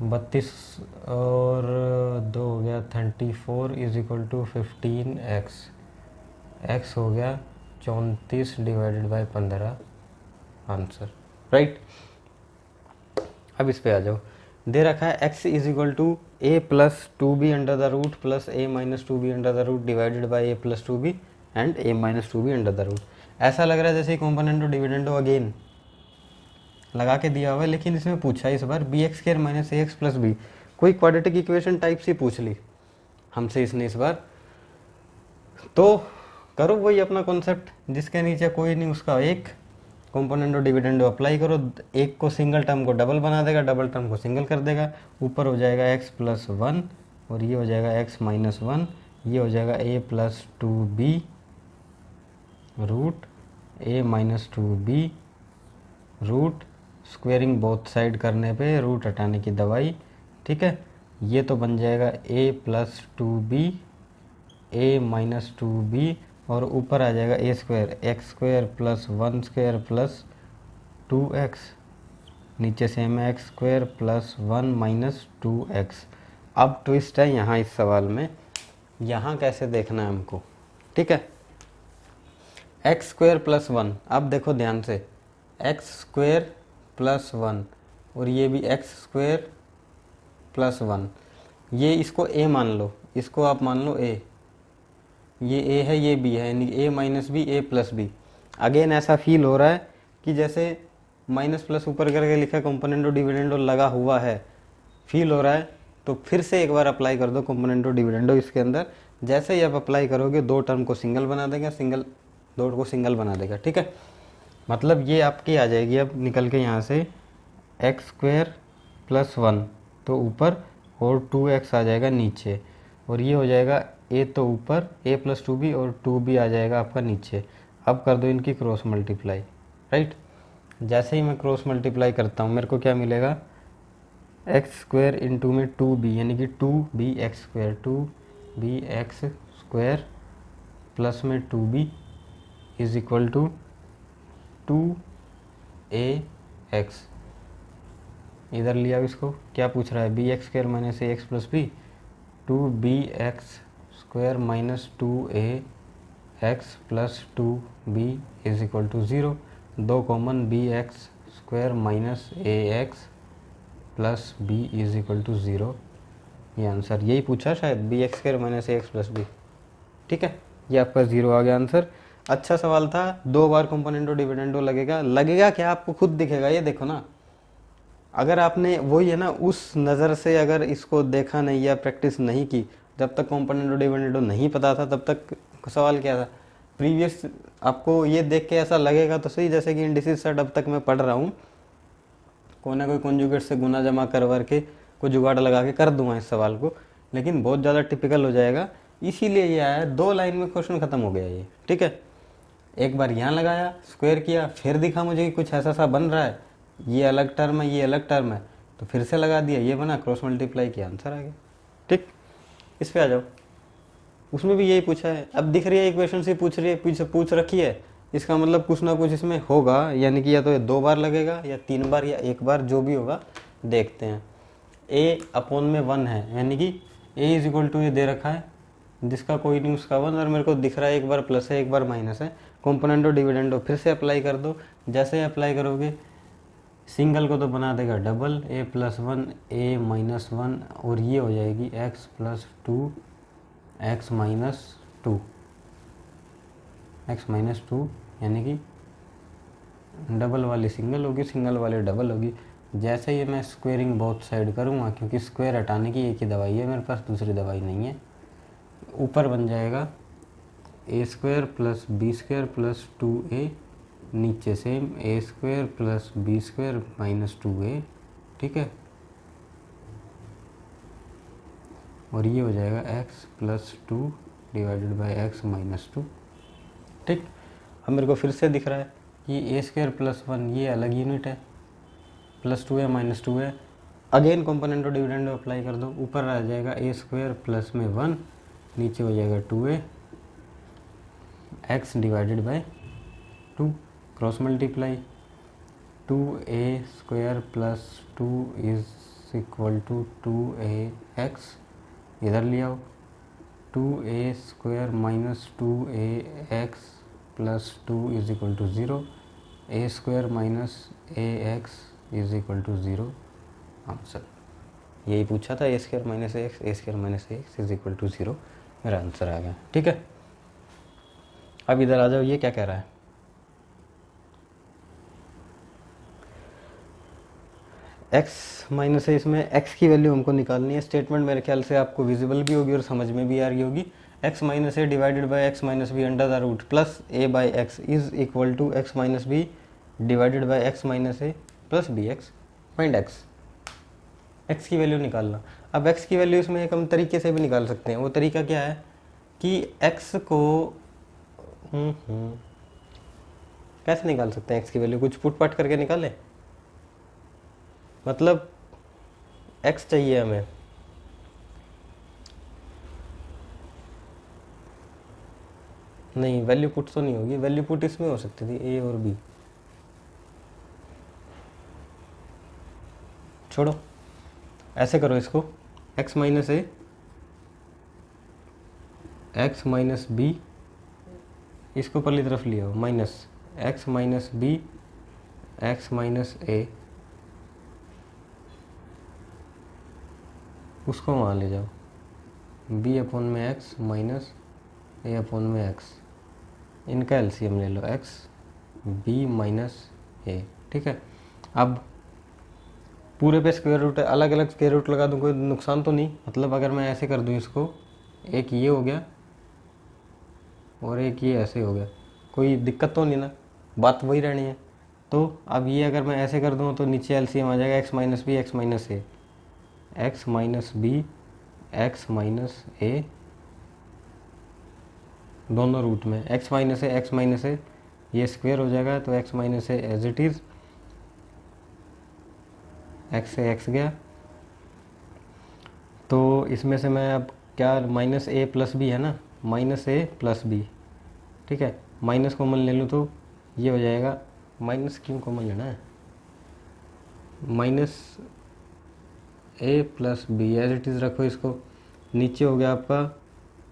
32 और 2 हो गया 34 is equal to 15x, x हो गया 34 डिवाइडेड बाई 15 आंसर। राइट, अब इस पे आ जाओ। दे रखा है x is equal to a+2b under the root plus a-2b under the root divided by a+2b and a-2b under the root. ऐसा लग रहा है जैसे कॉम्पोनेंट और डिविडेंडो अगेन लगा के दिया हुआ है, लेकिन इसमें पूछा इस बार bx² - ax + b, कोई क्वाड्रेटिक इक्वेशन टाइप से पूछ ली हमसे इसने इस बार। तो करो वही अपना कॉन्सेप्ट, जिसके नीचे कोई नहीं उसका एक कॉम्पोनेंट और डिविडेंडो अप्लाई करो, एक को सिंगल टर्म को डबल बना देगा, डबल टर्म को सिंगल कर देगा। ऊपर हो जाएगा x+1 और ये हो जाएगा x-1, ये हो जाएगा a+2b root a-2b root, squaring both side करने पे रूट हटाने की दवाई। ठीक है, ये तो बन जाएगा a+2b a-2b और ऊपर आ जाएगा a² x² + 1² + 2x, नीचे से में x² + 1 - 2x। अब ट्विस्ट है यहाँ इस सवाल में, यहाँ कैसे देखना है हमको। ठीक है, x² + 1, अब देखो ध्यान से, x² + 1 और ये भी x² + 1, ये इसको a मान लो, इसको आप मान लो a, ये a है ये b है, यानी a - b a + b। Again ऐसा फील हो रहा है कि जैसे माइनस प्लस ऊपर करके लिखा कॉम्पोनेंटो डिविडेंडो लगा हुआ है, फील हो रहा है। तो फिर से एक बार अप्लाई कर दो कॉम्पोनेंटो डिविडेंडो इसके अंदर। जैसे ही आप अप्लाई करोगे दो टर्म को सिंगल बना देगा, सिंगल दो को सिंगल बना देगा। ठीक है, मतलब ये आपकी आ जाएगी अब निकल के यहाँ से x² + 1 तो ऊपर और 2x आ जाएगा नीचे, और ये हो जाएगा a तो ऊपर a+2b और 2b आ जाएगा आपका नीचे। अब कर दो इनकी क्रॉस मल्टीप्लाई। राइट, जैसे ही मैं क्रॉस मल्टीप्लाई करता हूँ मेरे को क्या मिलेगा, x² इंटू में 2b यानी कि 2bx² 2bx² प्लस में 2b is equal to 2ax। इधर लिया इसको, क्या पूछ रहा है, bx² - ax + b, 2bx² - 2ax + 2b is equal to 0। दो common bx² - ax plus b is equal to 0। ये आंसर यही पूछा शायद, बी एक्स स्क्वायर माइनस ए एक्स प्लस बी। ठीक है, ये आपका 0 आ गया आंसर। अच्छा सवाल था, 2 बार कंपोनेंटो डिविडेंडो लगेगा क्या आपको खुद दिखेगा, ये देखो ना। अगर आपने वही है ना उस नज़र से अगर इसको देखा नहीं या प्रैक्टिस नहीं की, जब तक कंपोनेंटो डिविडेंडो नहीं पता था तब तक सवाल क्या था प्रीवियस, आपको ये देख के ऐसा लगेगा तो सही जैसे कि इंडिसेस सेट अब तक मैं पढ़ रहा हूँ, कोई ना कोई कॉन्जुगेट से गुना जमा कर के कोई जुगाड़ लगा के कर दूंगा इस सवाल को, लेकिन बहुत ज़्यादा टिपिकल हो जाएगा, इसीलिए ये आया 2 लाइन में क्वेश्चन ख़त्म हो गया ये। ठीक है, एक बार यहाँ लगाया, स्क्वायर किया, फिर दिखा मुझे कि कुछ ऐसा सा बन रहा है, ये अलग टर्म है ये अलग टर्म है, तो फिर से लगा दिया, ये बना, क्रॉस मल्टीप्लाई किया, आंसर आ गया। ठीक, इस पे आ जाओ। उसमें भी यही पूछा है, अब दिख रही है इक्वेशन से पूछ रही है, पूछ रखी है, इसका मतलब कुछ ना कुछ इसमें होगा, यानी कि या तो ये 2 बार लगेगा या 3 बार या 1 बार, जो भी होगा देखते हैं। a अपॉन में 1 है, यानी कि a इज इक्वल टू ये दे रखा है, जिसका कोई नहीं उसका 1, और मेरे को दिख रहा है एक बार प्लस है एक बार माइनस है, कंपोनेंटो डिविडेंडो फिर से अप्लाई कर दो। जैसे अप्लाई करोगे सिंगल को तो बना देगा double, a plus 1 a minus 1, और ये हो जाएगी x plus 2 x minus 2, x minus 2, यानी कि डबल वाली सिंगल होगी, सिंगल वाली डबल होगी। जैसे ही मैं स्क्वेयरिंग बोथ साइड करूँगा, क्योंकि स्क्वायर हटाने की एक ही दवाई है मेरे पास, दूसरी दवाई नहीं है, ऊपर बन जाएगा A square plus B square plus 2a, नीचे same A square plus B square minus 2a। ठीक है, और ये हो जाएगा x plus 2 divided by x minus 2। ठीक, अब मेरे को फिर से दिख रहा है कि ए स्क्वायर प्लस 1 ये अलग यूनिट है, प्लस 2 है माइनस 2 है, अगेन कंपोनेंटो डिविडेंडो अप्लाई कर दो, ऊपर आ जाएगा ए स्क्वायर प्लस में 1, नीचे हो जाएगा 2a x divided by 2, cross multiply, 2a square plus 2 is equal to 2ax, इधर ले आओ, 2a square minus 2ax plus 2 is equal to 0, a square minus ax is equal to 0, answer. यही पूछा था, A square minus X, A square minus X is equal to 0, मेरा answer आ गया। ठीक है, अब इधर आ जाओ, ये क्या कह रहा है, x माइनस है, इसमें x की वैल्यू हमको निकालनी है। स्टेटमेंट मेरे ख्याल से आपको विजिबल भी होगी और समझ में भी आ रही होगी। x minus a divided by x minus b under the root plus a by x is equal to x minus b divided by x minus A plus b x. Find x की value निकालना। अब x की value इसमें एक हम तरीके से भी निकाल सकते हैं। वो तरीका क्या है कि x को कैसे निकाल सकते हैं x की वैल्यू, कुछ पुट पाट करके निकालें, मतलब x चाहिए हमें, नहीं वैल्यू पुट तो नहीं होगी, वैल्यू पुट इसमें हो सकती थी a और b, छोड़ो ऐसे करो इसको, x माइनस ए एक्स माइनस बी, इसको पहली तरफ ले आओ, minus X minus B x minus A, उसको वहाँ ले जाओ, b अपॉन में x माइनस a अपॉन में x, इनका एलसीएम ले लो, x b माइनस a। ठीक है, अब पूरे पे स्क्वायर रूट है, अलग अलग स्क्वायर रूट लगा दूँ कोई नुकसान तो नहीं, मतलब अगर मैं ऐसे कर दूँ इसको, एक ये हो गया और एक ये ऐसे हो गया, कोई दिक्कत तो नहीं ना, बात वही रहनी है। तो अब ये अगर मैं ऐसे कर दूँ तो नीचे एलसीएम आ जाएगा x minus B x minus A, x minus B x minus A, दोनों रूट में x minus A x minus A, ये स्क्वायर हो जाएगा तो x minus A as it is, x से x गया, तो इसमें से मैं अब क्या, माइनस ए प्लस बी है ना, माइनस ए प्लस बी। ठीक है, माइनस कॉमन ले लूँ तो ये हो जाएगा, माइनस क्यों कॉमन लेना है, minus A plus B as it is रखो इसको, नीचे हो गया आपका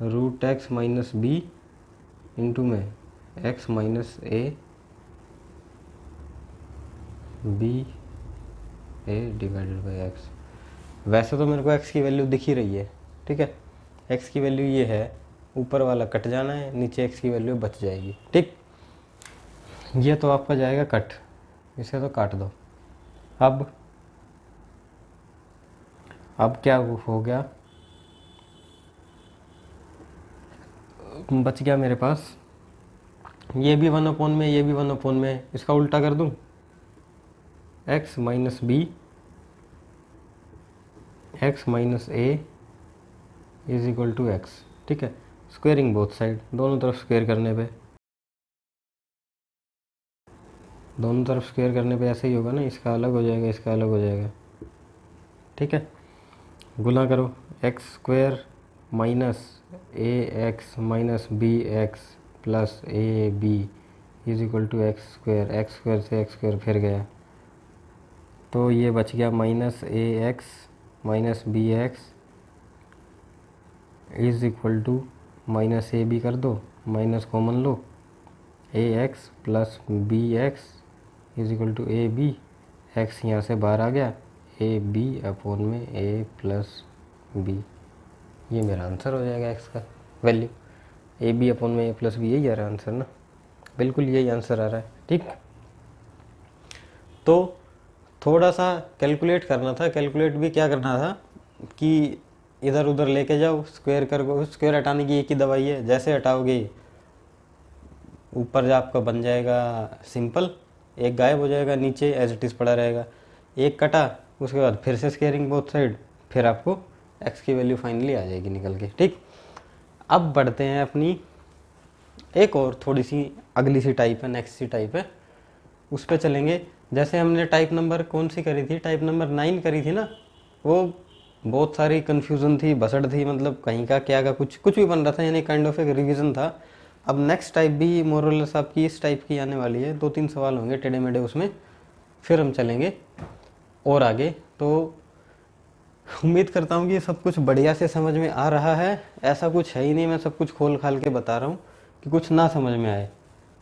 root X minus B into में X minus A B A divided by X. वैसे तो मेरे को एक्स की वैल्यू दिख ही रही है, ठीक है, एक्स की वैल्यू ये है, ऊपर वाला कट जाना है, नीचे एक्स की वैल्यू बच जाएगी, ठीक। ये तो आपका जाएगा कट, इसे तो काट दो। अब क्या हो गया, बच गया मेरे पास ये भी 1/, में ये भी 1/, में, इसका उल्टा कर दूं, x minus B x minus a is equal to x, ठीक है। स्क्वेयरिंग बोथ साइड, दोनों तरफ स्क्वेयर करने पे ऐसे ही होगा ना, इसका अलग हो जाएगा, इसका अलग हो जाएगा, ठीक है। गुना करो, x square minus A x minus B x plus A b is equal to x square से एक्स स्क्वेयर फिर गया, तो ये बच गया minus A x minus B x is equal to minus A b कर दो, माइनस कॉमन लो, a x plus b x is equal to a b, x यहाँ से बाहर आ गया, ए बी अपॉन में ए प्लस बी, ये मेरा आंसर हो जाएगा एक्स का वैल्यू, ए बी अपॉन में ए प्लस बी, यही आ रहा है आंसर ना, बिल्कुल यही आंसर आ रहा है, ठीक। तो थोड़ा सा कैलकुलेट करना था, कैलकुलेट भी क्या करना था कि इधर उधर लेके जाओ, स्क्वायर हटाने की एक ही दवाई है, जैसे हटाओगे ऊपर जो आपका बन जाएगा सिंपल, एक गायब हो जाएगा, नीचे एज इट इज़ पड़ा रहेगा, एक कटा, उसके बाद फिर से स्क्वेयरिंग बोथ साइड, फिर आपको एक्स की वैल्यू फाइनली आ जाएगी निकल के, ठीक। अब बढ़ते हैं अपनी एक और थोड़ी सी अगली सी टाइप है, नेक्स्ट सी टाइप है, उस पर चलेंगे। जैसे हमने टाइप नंबर कौन सी करी थी, टाइप नंबर 9 करी थी ना, वो बहुत सारी कन्फ्यूज़न थी, बसड़ थी, मतलब कहीं का क्या का कुछ भी बन रहा था, यानी काइंड ऑफ एक रिवीजन था। अब नेक्स्ट टाइप भी मोरलेस आपकी इस टाइप की आने वाली है, 2-3 सवाल होंगे टेढ़े मेढ़े उसमें, फिर हम चलेंगे और आगे। तो उम्मीद करता हूँ कि सब कुछ बढ़िया से समझ में आ रहा है, ऐसा कुछ है ही नहीं, मैं सब कुछ खोल खाल के बता रहा हूँ कि कुछ ना समझ में आए।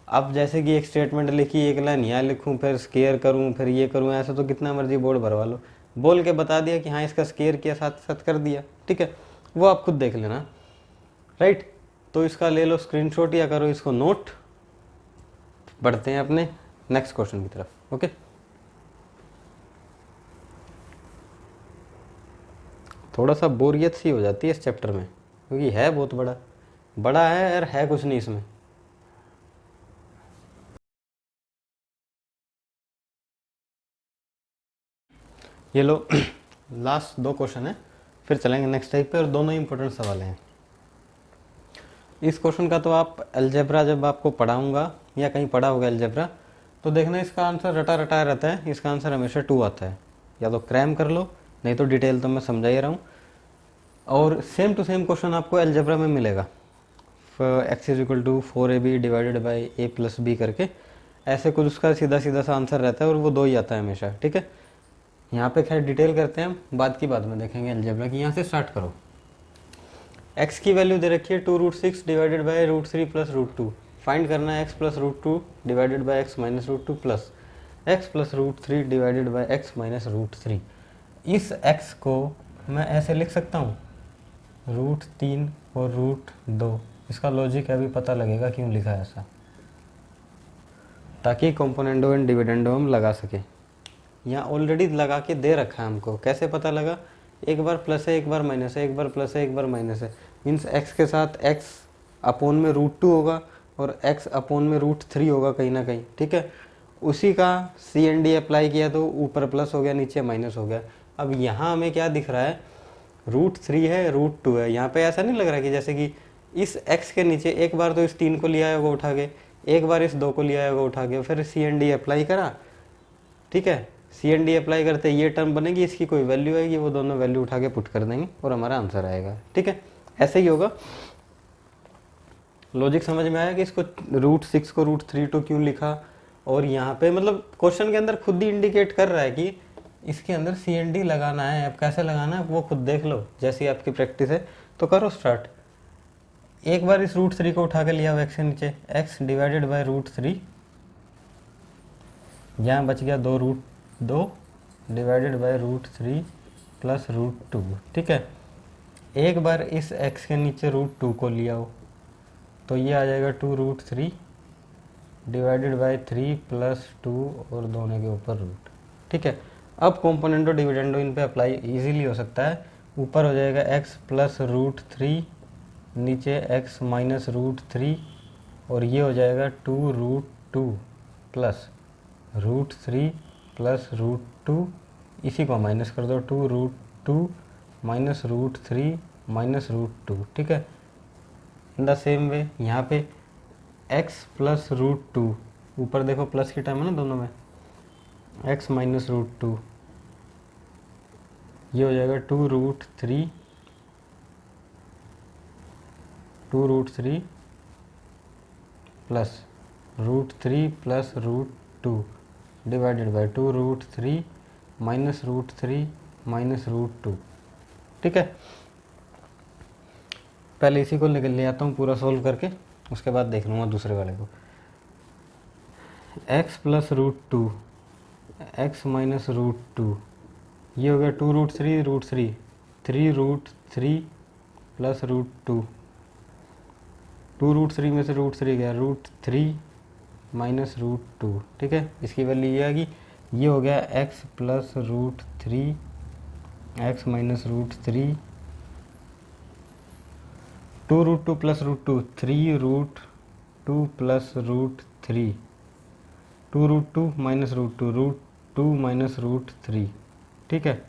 अब जैसे कि एक स्टेटमेंट लिखी, एक लाइन यहाँ लिखूँ, फिर स्केयर करूँ, फिर ये करूँ, ऐसा तो कितना मर्जी बोर्ड भरवा लो, बोल के बता दिया कि हाँ इसका स्केयर किया, साथ साथ कर दिया, ठीक है, वो आप खुद देख लेना, राइट। तो इसका ले लो स्क्रीनशॉट या करो इसको नोट। बढ़ते हैं अपने नेक्स्ट क्वेश्चन की तरफ, ओके। थोड़ा सा बोरियत सी हो जाती है इस चैप्टर में, क्योंकि है बहुत बड़ा है और है कुछ नहीं इसमें। ये लो लास्ट 2 क्वेश्चन है, फिर चलेंगे नेक्स्ट टाइप पे, और दोनों इंपॉर्टेंट सवाल हैं। इस क्वेश्चन का तो आप अलजेब्रा जब आपको पढ़ाऊंगा या कहीं पढ़ा होगा अलजेब्रा, तो देखना इसका आंसर रटा रटाया रहता है, इसका आंसर हमेशा 2 आता है, या तो क्रैम कर लो, नहीं तो डिटेल तो मैं समझा ही रहा हूँ। और सेम टू सेम क्वेश्चन आपको अलजेब्रा में मिलेगा, x is equal to 4ab divided by a plus b करके, ऐसे कुछ उसका सीधा सीधा सा आंसर रहता है, और वो 2 ही आता है हमेशा, ठीक है। यहाँ पे खैर डिटेल करते हैं हम बाद की बात में देखेंगे अलजेब्रा की। यहाँ से स्टार्ट करो, x की वैल्यू दे रखी है 2√6 डिवाइडेड बाई √3 प्लस √2, फाइंड करना है x plus √2 divided by x minus √2 plus x plus √3 divided by x minus √3। इस x को मैं ऐसे लिख सकता हूँ, √3 और √2, इसका लॉजिक अभी पता लगेगा क्यों लिखा है ऐसा, ताकि कंपोनेंडो एंड डिविडेंडो हम लगा सके। यहाँ ऑलरेडी लगा के दे रखा है हमको, कैसे पता लगा, एक बार प्लस है एक बार माइनस है, एक बार प्लस है एक बार माइनस है, मीन्स x के साथ x अपॉन में √2 होगा और x अपॉन में √3 होगा कहीं ना कहीं, ठीक है। उसी का CND अप्लाई किया तो ऊपर प्लस हो गया, नीचे माइनस हो गया। अब यहाँ हमें क्या दिख रहा है, √3 है, √2 है, यहाँ पे ऐसा नहीं लग रहा कि जैसे कि इस x के नीचे एक बार तो इस 3 को लिया होगा उठा के, एक बार इस 2 को लिया होगा उठा के, फिर CND अप्लाई करा, ठीक है। CND अप्लाई करते ये टर्म बनेगी, इसकी कोई वैल्यू आएगी, वो दोनों वैल्यू उठा के पुट कर देंगे और हमारा आंसर आएगा, ठीक है। ऐसे ही होगा। लॉजिक समझ में आया कि इसको √6 को √3 क्यों लिखा, और यहाँ पे मतलब क्वेश्चन के अंदर खुद ही इंडिकेट कर रहा है कि इसके अंदर CND लगाना है। अब कैसे लगाना है वो खुद देख लो, जैसी आपकी प्रैक्टिस है तो करो स्टार्ट। एक बार इस √3 को उठा के लिया हुआ x के नीचे, x डिवाइडेड बाई √3, यहाँ बच गया 2√2 डिवाइडेड बाय √3 प्लस √2। ठीक है, एक बार इस x के नीचे √2 को लिया हो तो ये आ जाएगा 2√3 डिवाइडेड बाय 3 प्लस 2 और दोनों के ऊपर रूट। ठीक है, अब कॉम्पोनेंटो डिविडेंडो इन पे अप्लाई इजीली हो सकता है। ऊपर हो जाएगा x प्लस √3, नीचे x माइनस √3 और ये हो जाएगा 2√2 प्लस √3 प्लस √2, इसी को माइनस कर दो, 2√2 माइनस √3 माइनस √2। ठीक है, इन द सेम वे यहाँ पे x प्लस √2, ऊपर देखो प्लस की टर्म है ना दोनों में, x माइनस √2, ये हो जाएगा 2√3 plus √3 plus √2 divided by 2√3 minus √3 minus √2। ठीक है, पहले इसी को निकल ले आता हूँ पूरा सोल्व करके, उसके बाद देख लूँगा दूसरे वाले को। x प्लस √2 x माइनस √2, ये हो गया 2√3 3√3 प्लस √2, 2√3 में से √3 गया, √3 माइनस √2। ठीक है, इसकी वैल्यू ये आ गई, ये हो गया x plus √3 x minus √3, 2√2 plus √2 3√2 plus √3, 2√2 minus √2 √2 minus √3। ठीक है,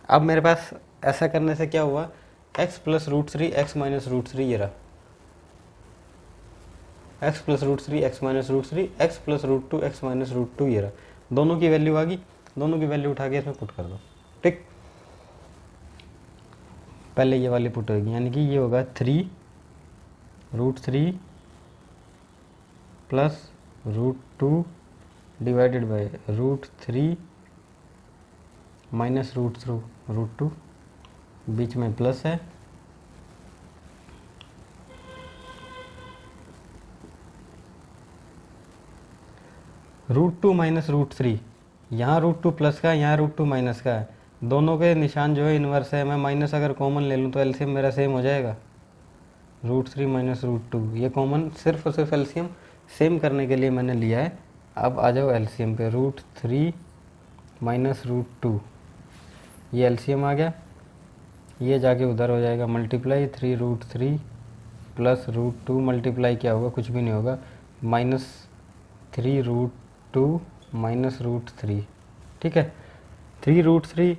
अब मेरे पास ऐसा करने से क्या हुआ, x प्लस √3 x माइनस √3 ये रहा, x plus √3 x minus √3 x plus √2 x minus √2 ये रहा, दोनों की वैल्यू आ गई, दोनों की वैल्यू उठा के इसमें पुट कर दो। ठीक, पहले ये वाली पुट होगी, यानी कि ये होगा 3√3 प्लस √2 डिवाइडेड बाय √3 माइनस √2, बीच में प्लस है, √2 माइनस √3, यहाँ √2 प्लस का है, यहाँ √2 माइनस का है, दोनों के निशान जो है इन्वर्स है, मैं माइनस अगर कॉमन ले लूँ तो एलसीएम मेरा सेम हो जाएगा, √3 माइनस √2, ये कॉमन सिर्फ और सिर्फ एलसीएम सेम करने के लिए मैंने लिया है। अब आ जाओ एलसीएम पे, √3 माइनस √2, ये एलसीएम आ गया, ये जाके उधर हो जाएगा मल्टीप्लाई, 3√3 प्लस √2 मल्टीप्लाई क्या होगा, कुछ भी नहीं होगा, माइनस 3√2 माइनस √3। ठीक है, 3√3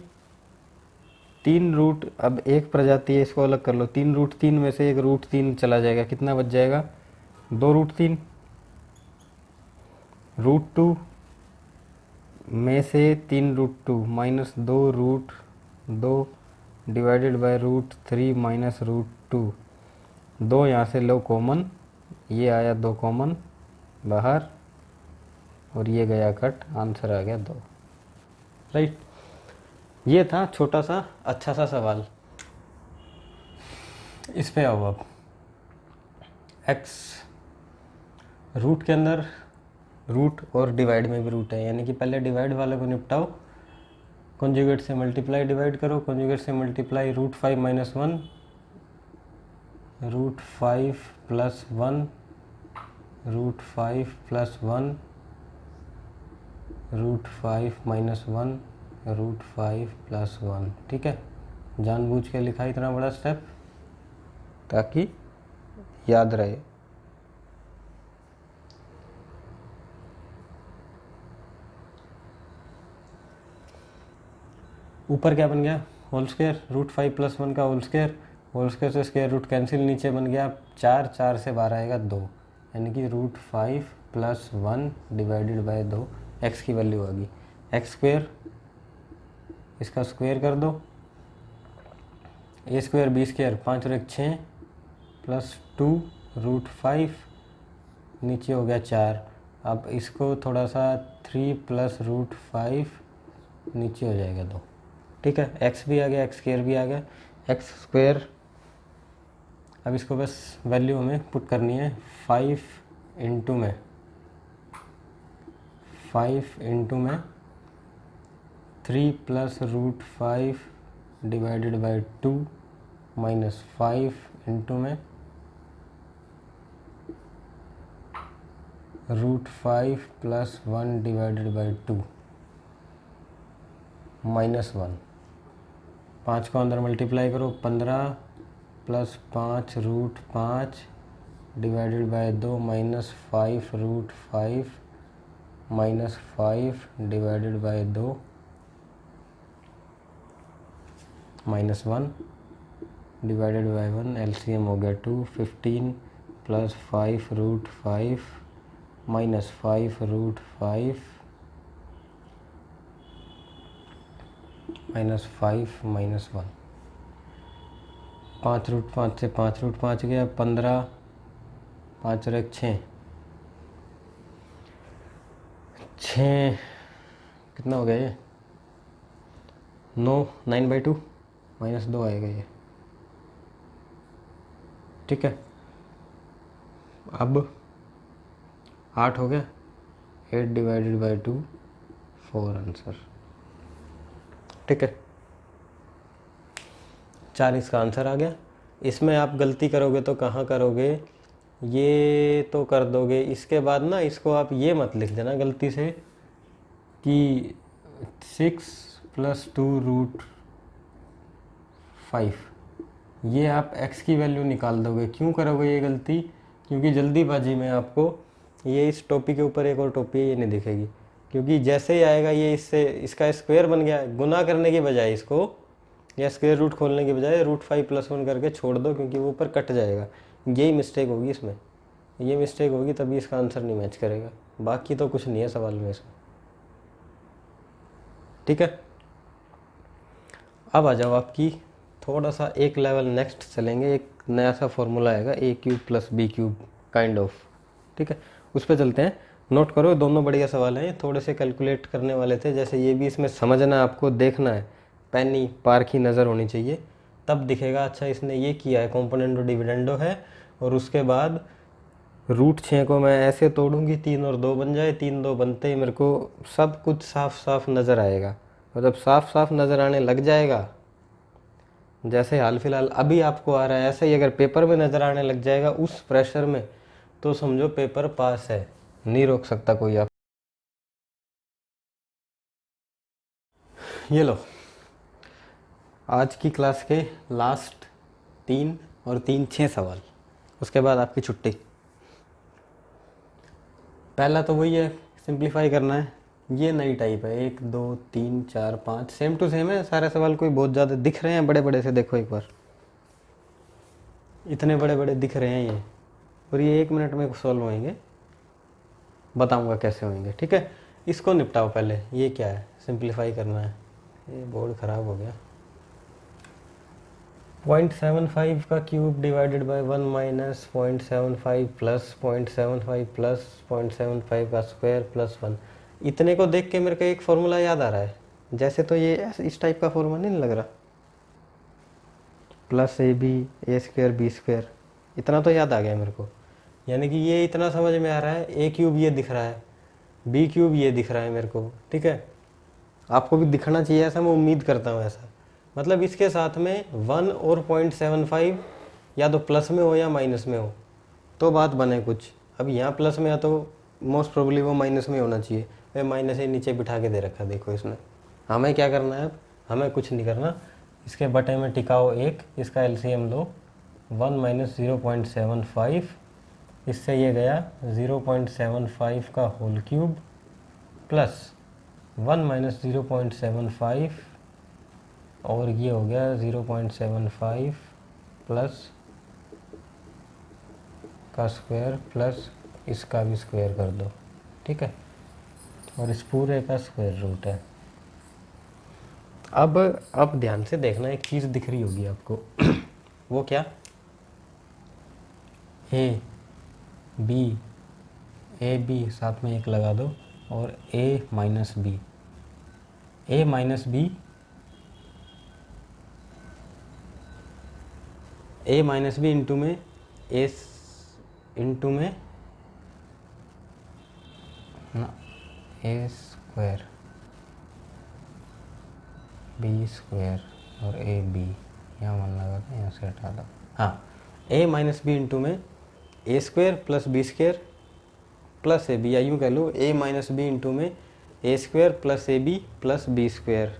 3 रूट, अब एक प्रजाति है इसको अलग कर लो, 3√3 में से एक √3 चला जाएगा, कितना बच जाएगा, 2√3, √2 में से 3√2 माइनस 2√2 डिवाइडेड बाय √3 माइनस √2, 2 यहाँ से लो कॉमन, ये आया 2 कॉमन बाहर और ये गया कट, आंसर आ गया 2। राइट, ये था छोटा सा अच्छा सा सवाल। इस पे आओ अब, x रूट के अंदर रूट और डिवाइड में भी रूट है, यानी कि पहले डिवाइड वाले को निपटाओ, कॉन्जुगेट से मल्टीप्लाई डिवाइड करो, कॉन्जुगेट से multiply √5 minus 1, √5 plus 1, √5 plus 1, √5 minus 1, √5 plus 1। ठीक है, जानबूझ के लिखा इतना बड़ा स्टेप ताकि याद रहे। ऊपर क्या बन गया, होल स्क्वायर, √5 प्लस 1 का होल स्क्वायर से स्क्वायर रूट कैंसिल, नीचे बन गया 4, 4 से 12 आएगा 2, यानी कि √5 प्लस 1 डिवाइडेड बाय 2, एक्स की वैल्यू आ गई, एक्स स्क्वायर, इसका स्क्वायर कर दो, ए स्क्वायर बी स्क्वायर, 5 और 1 6 प्लस 2 √5, नीचे हो गया 4, अब इसको थोड़ा सा 3 प्लस √5, नीचे हो जाएगा 2। ठीक है, एक्स भी आ गया, एक्स स्क्वायर भी आ गया, एक्स स्क्वायर, अब इसको बस वैल्यू हमें पुट करनी है, 5 इंटू में 3 plus root 5 divided by 2 minus 5 into में root 5 plus 1 divided by 2 minus 1। 5 को अंदर मल्टीप्लाई करो, 15 plus 5 root 5 divided by 2 minus 5 root 5 minus 5 divided by 2 minus 1 divided by 1, LCM हो गया 2। 15 plus 5 root 5 minus 5 root 5 minus 5 minus 1। 5 root 5 से 5 root 5 गया, 15, 5 और 1 6, 6 कितना हो गया ये 9, 9/2 माइनस 2 आएगा ये, ठीक है। अब 8 हो गया, 8 डिवाइडेड बाई 2 4 आंसर, ठीक है। 4 इसका आंसर आ गया। इसमें आप गलती करोगे तो कहाँ करोगे, ये तो कर दोगे, इसके बाद ना इसको आप ये मत लिख देना गलती से कि 6 प्लस 2 रूट 5, ये आप x की वैल्यू निकाल दोगे। क्यों करोगे ये गलती, क्योंकि जल्दीबाजी में आपको ये इस टॉपिक के ऊपर एक और टॉपिक है ये नहीं दिखेगी, क्योंकि जैसे ही आएगा ये इससे इसका स्क्वायर बन गया, गुना करने की बजाय इसको या स्क्वायर रूट खोलने की बजाय रूट 5 प्लस 1 करके छोड़ दो, क्योंकि वो ऊपर कट जाएगा। यही मिस्टेक होगी इसमें, ये मिस्टेक होगी तभी इसका आंसर नहीं मैच करेगा, बाकी तो कुछ नहीं है सवाल में इसमें, ठीक है। अब आ जाओ आपकी थोड़ा सा एक लेवल नेक्स्ट चलेंगे, एक नया सा फॉर्मूला आएगा a³ plus b³ kind of, ठीक है, उस पर चलते हैं। नोट करो, दोनों बढ़िया सवाल हैं, थोड़े से कैलकुलेट करने वाले थे, जैसे ये भी इसमें समझना आपको, देखना है, पैनी पार की नज़र होनी चाहिए, तब दिखेगा अच्छा इसने ये किया है, कॉम्पोनेंटो डिविडेंडो है, और उसके बाद रूट 6 को मैं ऐसे तोड़ूंगी 3 और 2 बन जाए, 3 2 बनते ही मेरे को सब कुछ साफ साफ नज़र आएगा। मतलब साफ साफ नज़र आने लग जाएगा, जैसे हाल फिलहाल अभी आपको आ रहा है, ऐसे ही अगर पेपर में नज़र आने लग जाएगा उस प्रेशर में, तो समझो पेपर पास है, नहीं रोक सकता कोई आप। ये लो, आज की क्लास के लास्ट 3 और 3 6 सवाल, उसके बाद आपकी छुट्टी। पहला तो वही है, सिंप्लीफाई करना है, ये नई टाइप है, 1 2 3 4 5 सेम टू सेम है सारे सवाल, कोई बहुत ज़्यादा दिख रहे हैं बड़े बड़े से, देखो एक बार, इतने बड़े बड़े दिख रहे हैं ये, और ये 1 मिनट में सॉल्व होंगे, बताऊंगा कैसे होंगे, ठीक है। इसको निपटाओ पहले, ये क्या है, सिंप्लीफाई करना है, ये बोर्ड ख़राब हो गया। 0.75 का cube divided by 1 minus 0.75 plus 0.75 plus 0.75 का स्क्वायर प्लस 1, इतने को देख के मेरे को एक फार्मूला याद आ रहा है, जैसे तो ये इस टाइप का फार्मूला नहीं लग रहा, प्लस ab² b², इतना तो याद आ गया मेरे को, यानी कि ये इतना समझ में आ रहा है, a³ ये दिख रहा है, b³ ये दिख रहा है मेरे को, ठीक है। आपको भी दिखना चाहिए ऐसा, मैं उम्मीद करता हूँ ऐसा। मतलब इसके साथ में 1 और 0.75 या तो प्लस में हो या माइनस में हो तो बात बने कुछ। अब यहाँ प्लस में है तो मोस्ट प्रोबेबली वो माइनस में होना चाहिए, मैं माइनस ही नीचे बिठा के दे रखा, देखो इसने। हमें क्या करना है, अब हमें कुछ नहीं करना, इसके बटे में टिकाओ 1, इसका एलसीएम लो, 1 माइनस 0.75, इससे ये गया 0.75 का होल क्यूब प्लस 1 माइनस 0.75, और ये हो गया 0.75 प्लस का स्क्वायर प्लस इसका भी स्क्वायर कर दो, ठीक है, और इस पूरे का स्क्वायर रूट है। अब ध्यान से देखना, एक चीज़ दिख रही होगी आपको वो क्या, ए बी साथ में एक लगा दो, और a minus b, a minus b, a minus B into में a इंटू में ना a स्क्वायर, बी स्क्वायर और ए बी, यहाँ मन लगा था, यहाँ से हटा दो। हाँ, ए माइनस बी इंटू में A square plus B square plus A B, या यूँ कह लो ए माइनस बी इंटू में A square plus A B plus B square,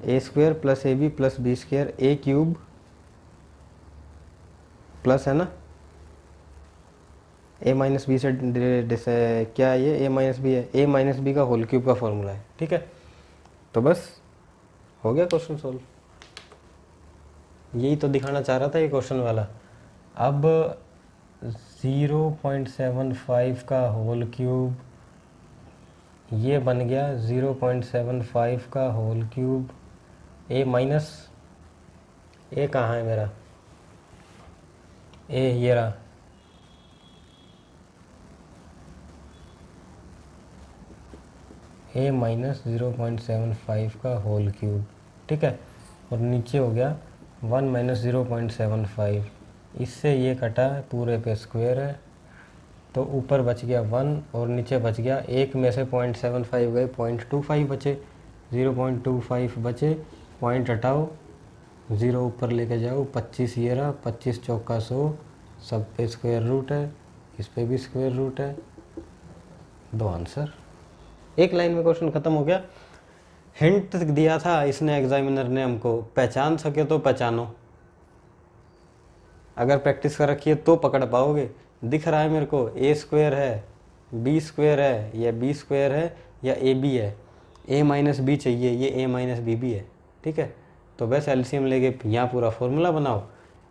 A square plus A B plus B square, A cube plus है ना ए minus B से क्या है, ये ए माइनस बी है, ए माइनस बी का होल क्यूब का फॉर्मूला है। ठीक है, तो बस हो गया क्वेश्चन सोल्व। यही तो दिखाना चाह रहा था ये क्वेश्चन वाला। अब 0.75 का होल क्यूब, ये बन गया 0.75 का होल क्यूब, ए माइनस, ए कहाँ है मेरा, ए ये रहा, ए माइनस 0.75 का होल क्यूब। ठीक है, और नीचे हो गया 1 माइनस 0.75, इससे ये कटा पूरे पे स्क्वायर है, तो ऊपर बच गया 1 और नीचे बच गया, एक में से 0.75 गए, 0.25 बचे, 0.25 बचे, पॉइंट हटाओ, 0 ऊपर लेके जाओ, 25 ये रहा, 25 चौका 100, सब पे स्क्वायर रूट है, इस पे भी स्क्वायर रूट है, दो आंसर। एक लाइन में क्वेश्चन खत्म हो गया। हिंट दिया था इसने, एग्जामिनर ने हमको, पहचान सके तो पहचानो, अगर प्रैक्टिस कर रखी है तो पकड़ पाओगे। दिख रहा है मेरे को ए स्क्वायर है, बी स्क्वायर है, या बी स्क्वायर है, या ए बी है, ए माइनस बी चाहिए, ये ए माइनस बी भी है। ठीक है, तो बस एलसीएम लेके यहाँ पूरा फॉर्मूला बनाओ,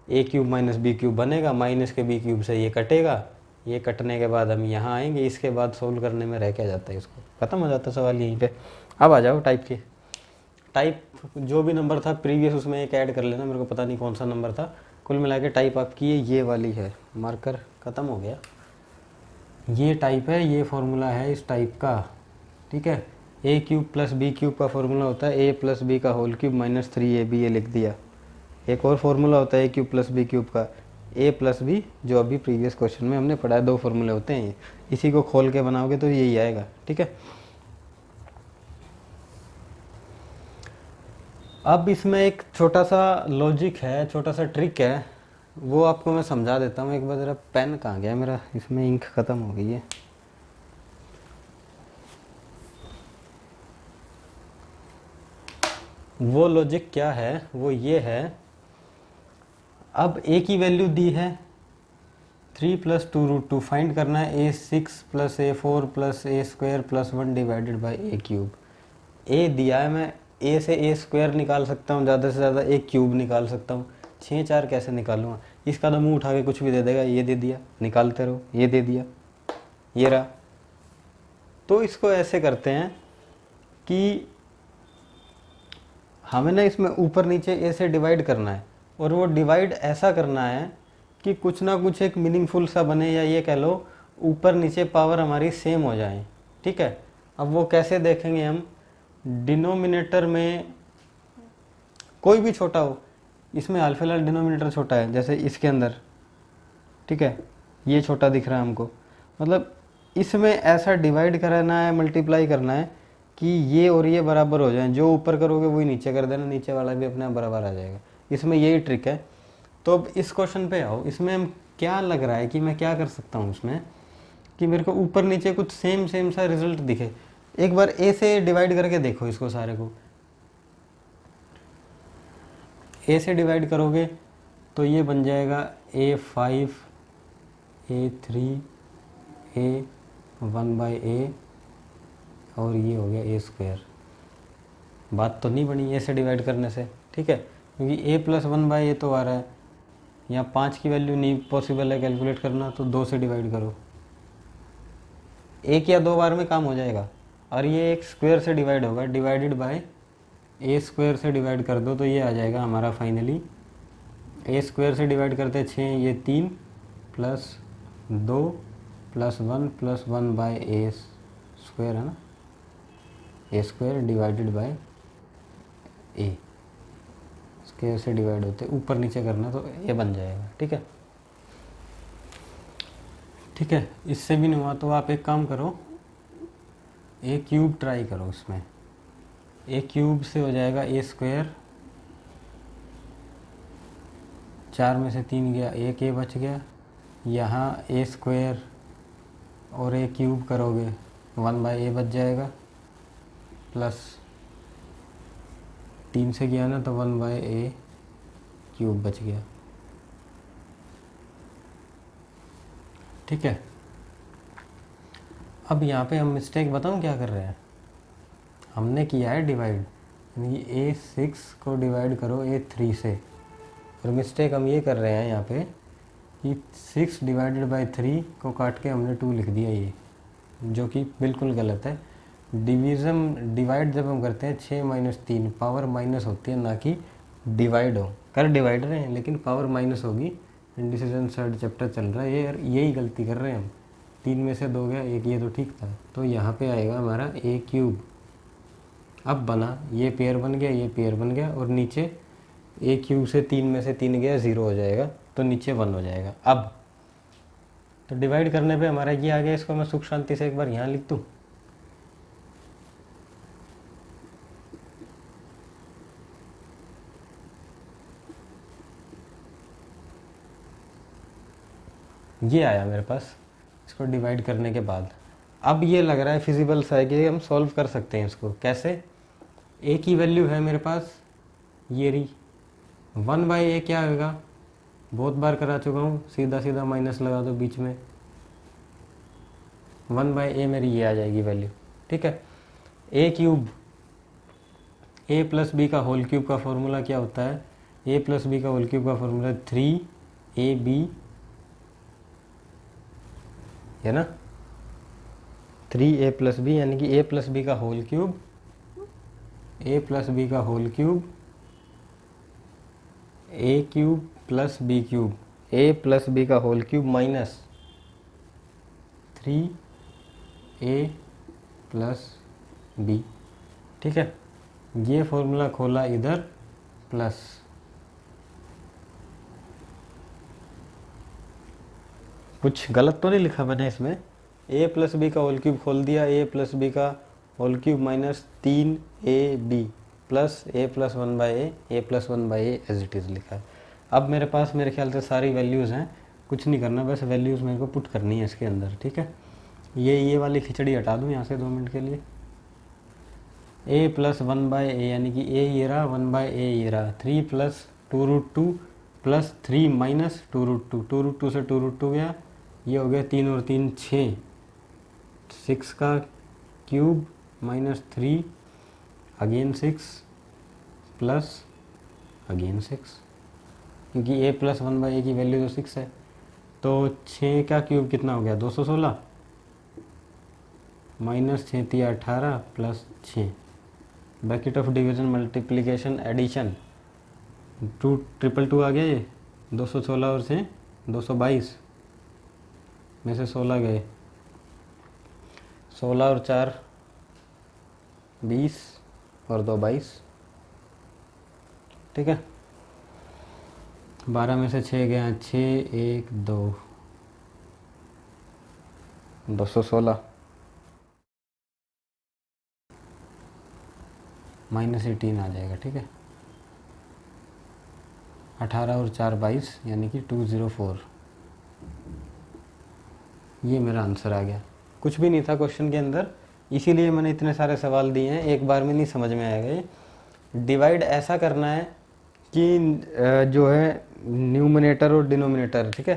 ए क्यूब माइनस बी क्यूब बनेगा, माइनस के बी क्यूब से ये कटेगा, ये कटने के बाद हम यहाँ आएंगे, इसके बाद सोल्व करने में रह क्या जाता है, इसको खत्म हो जाता है सवाल यहीं पे। अब आ जाओ टाइप के। टाइप जो भी नंबर था प्रीवियस उसमें एक ऐड कर लेना, मेरे को पता नहीं कौन सा नंबर था। कुल मिला के टाइप आपकी ये वाली है, मार्कर ख़त्म हो गया, ये टाइप है, ये फॉर्मूला है इस टाइप का। ठीक है, A cube plus B cube का फॉर्मूला होता है ए प्लस बी का होल क्यूब माइनस 3ab, ये लिख दिया। एक और फॉर्मूला होता है A cube plus B cube का, ए प्लस बी, जो अभी प्रीवियस क्वेश्चन में हमने पढ़ा है, दो फॉर्मूले होते हैं ये, इसी को खोल के बनाओगे तो यही आएगा। ठीक है, अब इसमें एक छोटा सा लॉजिक है, छोटा सा ट्रिक है, वो आपको मैं समझा देता हूँ। एक बार ज़रा पेन कहाँ गया मेरा, इसमें इंक ख़त्म हो गई है। वो लॉजिक क्या है, वो ये है, अब ए की वैल्यू दी है 3 + 2√2, फाइंड करना है a6 + a4 + a square + 1 divided by a cube. A दिया है, मैं ए से ए स्क्वायर निकाल सकता हूँ, ज़्यादा से ज़्यादा ए क्यूब निकाल सकता हूँ, 6 4 कैसे निकालूँगा, इसका तो मुँह उठा के कुछ भी दे देगा, ये दे दिया, निकालते रहो, ये दे दिया, ये रहा। तो इसको ऐसे करते हैं कि हमें ना इसमें ऊपर नीचे ए से डिवाइड करना है, और वो डिवाइड ऐसा करना है कि कुछ ना कुछ एक मीनिंगफुल सा बने, या ये कह लो ऊपर नीचे पावर हमारी सेम हो जाए। ठीक है, अब वो कैसे देखेंगे हम, डिनोमिनेटर में कोई भी छोटा हो, इसमें हाल फिलहाल डिनोमिनेटर छोटा है, जैसे इसके अंदर, ठीक है, ये छोटा दिख रहा है हमको, मतलब इसमें ऐसा डिवाइड करना है, मल्टीप्लाई करना है कि ये और ये बराबर हो जाएं, जो ऊपर करोगे वही नीचे कर देना, नीचे वाला भी अपने आप बराबर आ जाएगा। इसमें यही ट्रिक है। तो अब इस क्वेश्चन पे आओ, इसमें हम क्या लग रहा है कि मैं क्या कर सकता हूँ इसमें, कि मेरे को ऊपर नीचे कुछ सेम सेम सा रिजल्ट दिखे। एक बार ए से डिवाइड करके देखो इसको सारे को, ए से डिवाइड करोगे तो ये बन जाएगा a5 a3 a1/a, और ये हो गया ए स्क्वायर। बात तो नहीं बनी ए से डिवाइड करने से, ठीक है, क्योंकि a + 1/a तो आ रहा है, यहाँ 5 की वैल्यू नहीं पॉसिबल है कैलकुलेट करना, तो 2 से डिवाइड करो, एक या दो बार में काम हो जाएगा। और ये एक स्क्वायर से डिवाइड होगा, डिवाइडेड बाय ए स्क्वायर से डिवाइड कर दो, तो ये आ जाएगा हमारा फाइनली, ए स्क्वायर से डिवाइड करते 6, ये 3 + 2 + 1 + 1/a स्क्वायर है ना, A square divided by A, square से डिवाइड होते ऊपर नीचे करना, तो ये बन जाएगा। ठीक है, ठीक है, इससे भी नहीं हुआ तो आप एक काम करो, ए क्यूब ट्राई करो इसमें, ए क्यूब से हो जाएगा ए स्क्वायर, 4 में से 3 गया, एक ए बच गया, यहाँ ए स्क्वायर और ए क्यूब करोगे 1/a बच जाएगा, प्लस 3 से गया ना तो 1/a क्यूब बच गया। ठीक है, अब यहाँ पे हम मिस्टेक बताऊँ क्या कर रहे हैं, हमने किया है डिवाइड, यानी A6 को डिवाइड करो A3 से, और मिस्टेक हम ये कर रहे हैं यहाँ पे कि 6 डिवाइडेड बाई 3 को काट के हमने 2 लिख दिया, ये जो कि बिल्कुल गलत है। डिवाइड जब हम करते हैं 6 माइनस 3 पावर माइनस होती है, ना कि डिवाइड हो, कर डिवाइड रहे हैं लेकिन पावर माइनस होगी। इंडिसीजन थर्ड चैप्टर चल रहा है, ये यही गलती कर रहे हैं हम। 3 में से 2 गया, एक ये तो ठीक था, तो यहाँ पे आएगा हमारा ए क्यूब। अब बना, ये पेयर बन गया, ये पेयर बन गया, और नीचे ए क्यूब से 3 में से 3 गया, 0 हो जाएगा, तो नीचे 1 हो जाएगा। अब तो डिवाइड करने पे हमारा ये आ गया, इसको मैं सुख शांति से एक बार यहाँ लिख दूँ। ये आया मेरे पास इसको डिवाइड करने के बाद। अब ये लग रहा है फिजिबल सा है कि हम सॉल्व कर सकते हैं इसको। कैसे? ए की वैल्यू है मेरे पास ये रही, 1/a क्या होगा, बहुत बार करा चुका हूँ, सीधा सीधा माइनस लगा दो बीच में, 1/a मेरी ये आ जाएगी वैल्यू। ठीक है, A cube, a plus B का होल क्यूब का फॉर्मूला क्या होता है, a प्लस बी का होल क्यूब का फॉर्मूला 3ab है ना, 3a प्लस बी, यानी कि a प्लस बी का whole cube, a plus B का whole cube, a cube plus B cube, a plus B का whole cube minus 3a plus B. ठीक है, ये फॉर्मूला खोला इधर, प्लस कुछ गलत तो नहीं लिखा मैंने इसमें, a प्लस बी का होल क्यूब खोल दिया, a प्लस बी का whole cube minus 3ab plus a plus 1/a, a plus 1/a as it is लिखा है। अब मेरे पास मेरे ख्याल से सारी वैल्यूज़ हैं, कुछ नहीं करना, बस वैल्यूज़ मेरे को पुट करनी है इसके अंदर। ठीक है, ये वाली खिचड़ी हटा दूँ यहाँ से 2 मिनट के लिए। a प्लस 1/a, यानी कि a ये रहा, 1/a ये रहा, 3 प्लस 2√2 प्लस 3 माइनस 2√2, 2√2 से 2√2 गया, ये हो गया 3 और 3 6, 6 का cube minus 3 again 6 plus again 6, क्योंकि a प्लस 1/a की वैल्यू तो 6 है, तो 6 का क्यूब कितना हो गया, 216 minus 6 3 18 plus 6, bracket of division multiplication addition 2 triple 2 आ गया, ये 216 और से 222 में से 16 गए, 16 और 4 20 और 2 22। ठीक है, 12 में से 6 गया, 6 1 2 216 माइनस 18 आ जाएगा। ठीक है, 18 और 4 22, यानी कि 204, ये मेरा आंसर आ गया। कुछ भी नहीं था क्वेश्चन के अंदर, इसीलिए मैंने इतने सारे सवाल दिए हैं, एक बार में नहीं समझ में आएगा। ये डिवाइड ऐसा करना है कि जो है न्यूमरेटर और डिनोमिनेटर, ठीक है,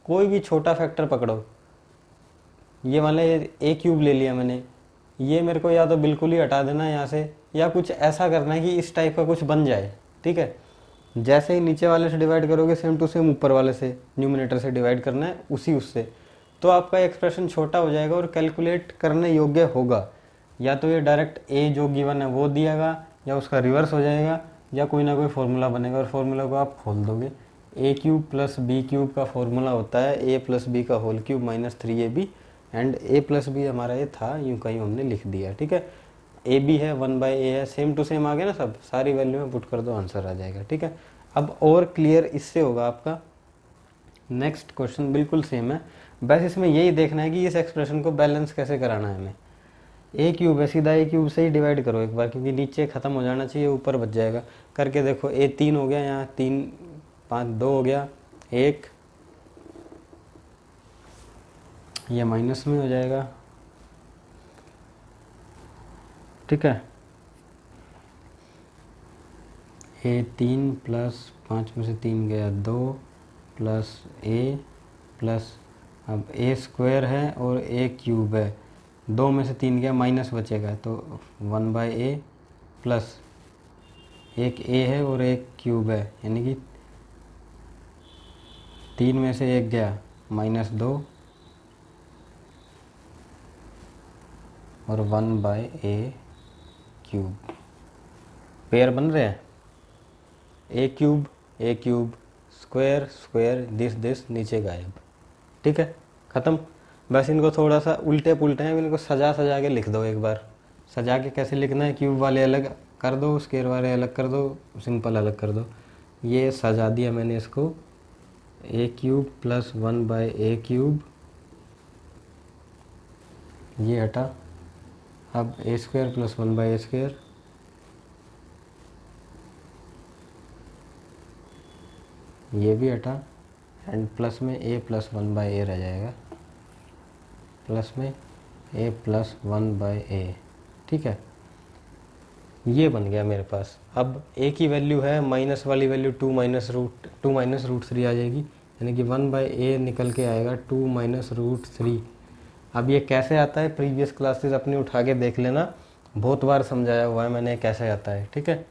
कोई भी छोटा फैक्टर पकड़ो, ये वाले ए क्यूब ले लिया मैंने, ये मेरे को या तो बिल्कुल ही हटा देना है यहाँ से, या कुछ ऐसा करना है कि इस टाइप का कुछ बन जाए। ठीक है, जैसे ही नीचे वाले से डिवाइड करोगे सेम टू सेम ऊपर वाले से न्यूमरेटर से डिवाइड करना है उसी उससे, तो आपका एक्सप्रेशन छोटा हो जाएगा और कैलकुलेट करने योग्य होगा। या तो ये डायरेक्ट ए जो गिवन है वो दिएगा, या उसका रिवर्स हो जाएगा, या कोई ना कोई फार्मूला बनेगा और फार्मूला को आप खोल दोगे। A cube plus B cube का फॉर्मूला होता है ए प्लस बी का whole cube minus 3ab, and a plus b हमारा ये था, यूँ कहीं हमने लिख दिया। ठीक है, ए बी है, 1/a है, सेम टू सेम आ गया ना, सब सारी वैल्यू में पुट कर दो, आंसर आ जाएगा। ठीक है, अब और क्लियर इससे होगा आपका। नेक्स्ट क्वेश्चन बिल्कुल सेम है, बस इसमें यही देखना है कि इस एक्सप्रेशन को बैलेंस कैसे कराना है हमें। ए क्यूब है, सीधा ए क्यूब से ही डिवाइड करो एक बार, क्योंकि नीचे ख़त्म हो जाना चाहिए, ऊपर बच जाएगा। करके देखो, ए 3 हो गया, यहाँ 3 5 2 हो गया, 1, ये माइनस में हो जाएगा, ठीक है। ए 3 प्लस 5 में से 3 गया 2 प्लस ए प्लस, अब ए स्क्वायर है और ए क्यूब है, 2 में से 3 गया, माइनस बचेगा, तो 1/a प्लस एक ए है और एक क्यूब है, यानी कि 3 में से 1 गया, -2 और 1/a क्यूब। पेयर बन रहे हैं, ए क्यूब स्क्वायर स्क्वायर, दिस नीचे गायब, ठीक है, ख़त्म। बस इनको थोड़ा सा उल्टे पुल्टे हैं, इनको सजा सजा के लिख दो एक बार। सजा के कैसे लिखना है, क्यूब वाले अलग कर दो, स्क्वायर वाले अलग कर दो, सिंपल अलग कर दो। ये सजा दिया मैंने इसको, ए क्यूब प्लस 1/a क्यूब, ये हटा। अब ए स्क्वायर प्लस 1/a स्क्वायर, ये भी हटा, एंड प्लस में a प्लस 1/a रह जाएगा, प्लस में a प्लस 1/a, ठीक है। ये बन गया मेरे पास। अब a की वैल्यू है, माइनस वाली वैल्यू 2 माइनस रूट 3 आ जाएगी, यानी कि 1/a निकल के आएगा 2 माइनस रूट 3। अब ये कैसे आता है, प्रीवियस क्लासेस अपनी उठा के देख लेना, बहुत बार समझाया हुआ है मैंने कैसे आता है, ठीक है।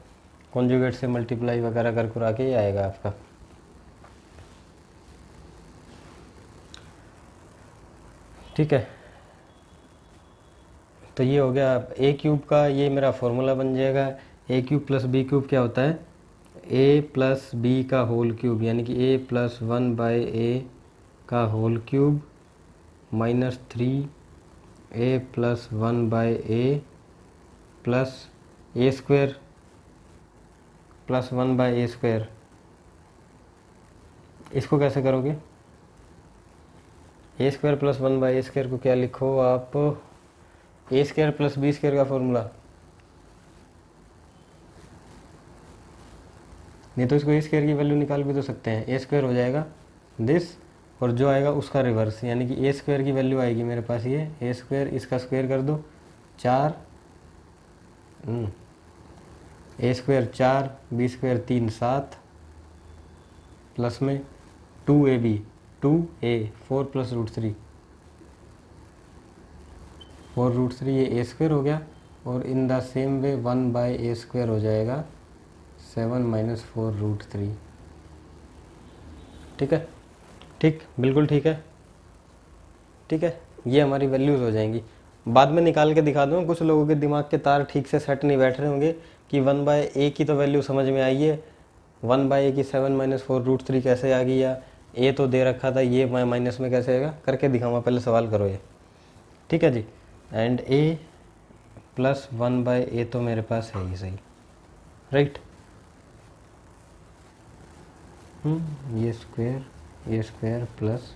कॉन्जुगेट से मल्टीप्लाई वगैरह कर कुरा के ये आएगा आपका। ठीक है, तो ये हो गया ए क्यूब का, ये मेरा फॉर्मूला बन जाएगा। ए क्यूब प्लस बी क्यूब क्या होता है, ए प्लस बी का होल क्यूब, यानी कि ए प्लस 1/a का होल क्यूब -3 ए प्लस 1/a प्लस ए स्क्वायर प्लस 1/a स्क्वायर। इसको कैसे करोगे, ए स्क्वायर प्लस 1/a स्क्वायर को क्या लिखो आप, ए स्क्वायर प्लस बी स्क्वायर का फॉर्मूला, नहीं तो इसको ए स्क्वायर की वैल्यू निकाल भी तो सकते हैं। ए स्क्वायर हो जाएगा दिस, और जो आएगा उसका रिवर्स, यानी कि ए स्क्वायर की वैल्यू आएगी मेरे पास ये, ए स्क्वायर इसका स्क्वायर कर दो 4, ए स्क्वायर 4, बी स्क्वायर 3 7, प्लस में 2ab 2a 4 plus root 3 4 root 3, ये ए स्क्वायर हो गया, और in the same way 1/a square हो जाएगा 7 माइनस 4 रूट 3, ठीक है, ठीक, बिल्कुल ठीक है, ठीक है। ये हमारी वैल्यूज़ हो जाएंगी, बाद में निकाल के दिखा दूँ। कुछ लोगों के दिमाग के तार ठीक से सेट नहीं बैठ रहे होंगे कि 1/a की तो वैल्यू समझ में आई है, 1/a की 7 माइनस 4 रूट 3 कैसे आ गई, या ए तो दे रखा था, ये माइनस में कैसे आएगा, करके दिखाऊंगा, पहले सवाल करो ये, ठीक है जी। एंड a प्लस 1/a तो मेरे पास है ही सही, राइट। ये स्क्वायर प्लस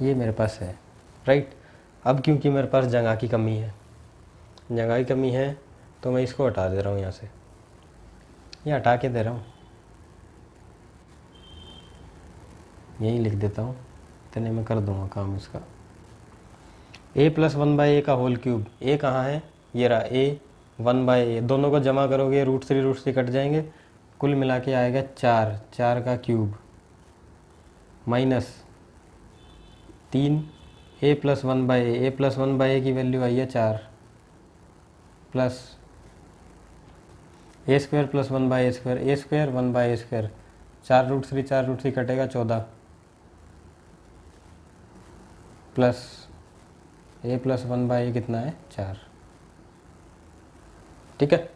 ये मेरे पास है, राइट। अब क्योंकि मेरे पास जगह की कमी है, तो मैं इसको हटा दे रहा हूँ यहाँ से, ये हटा के दे रहा हूँ, यही लिख देता हूँ, इतने में कर दूँगा काम इसका। a प्लस 1/a का होल क्यूब, a कहाँ है, ये रहा a, 1/a, दोनों को जमा करोगे रूट 3 कट जाएंगे, कुल मिला के आएगा 4 का cube minus 3 a plus 1/a की वैल्यू आई है 4, plus A square plus 1/a square, A square 1/a square, 4 root 3 कटेगा 14, प्लस a प्लस 1/a कितना है 4, ठीक है।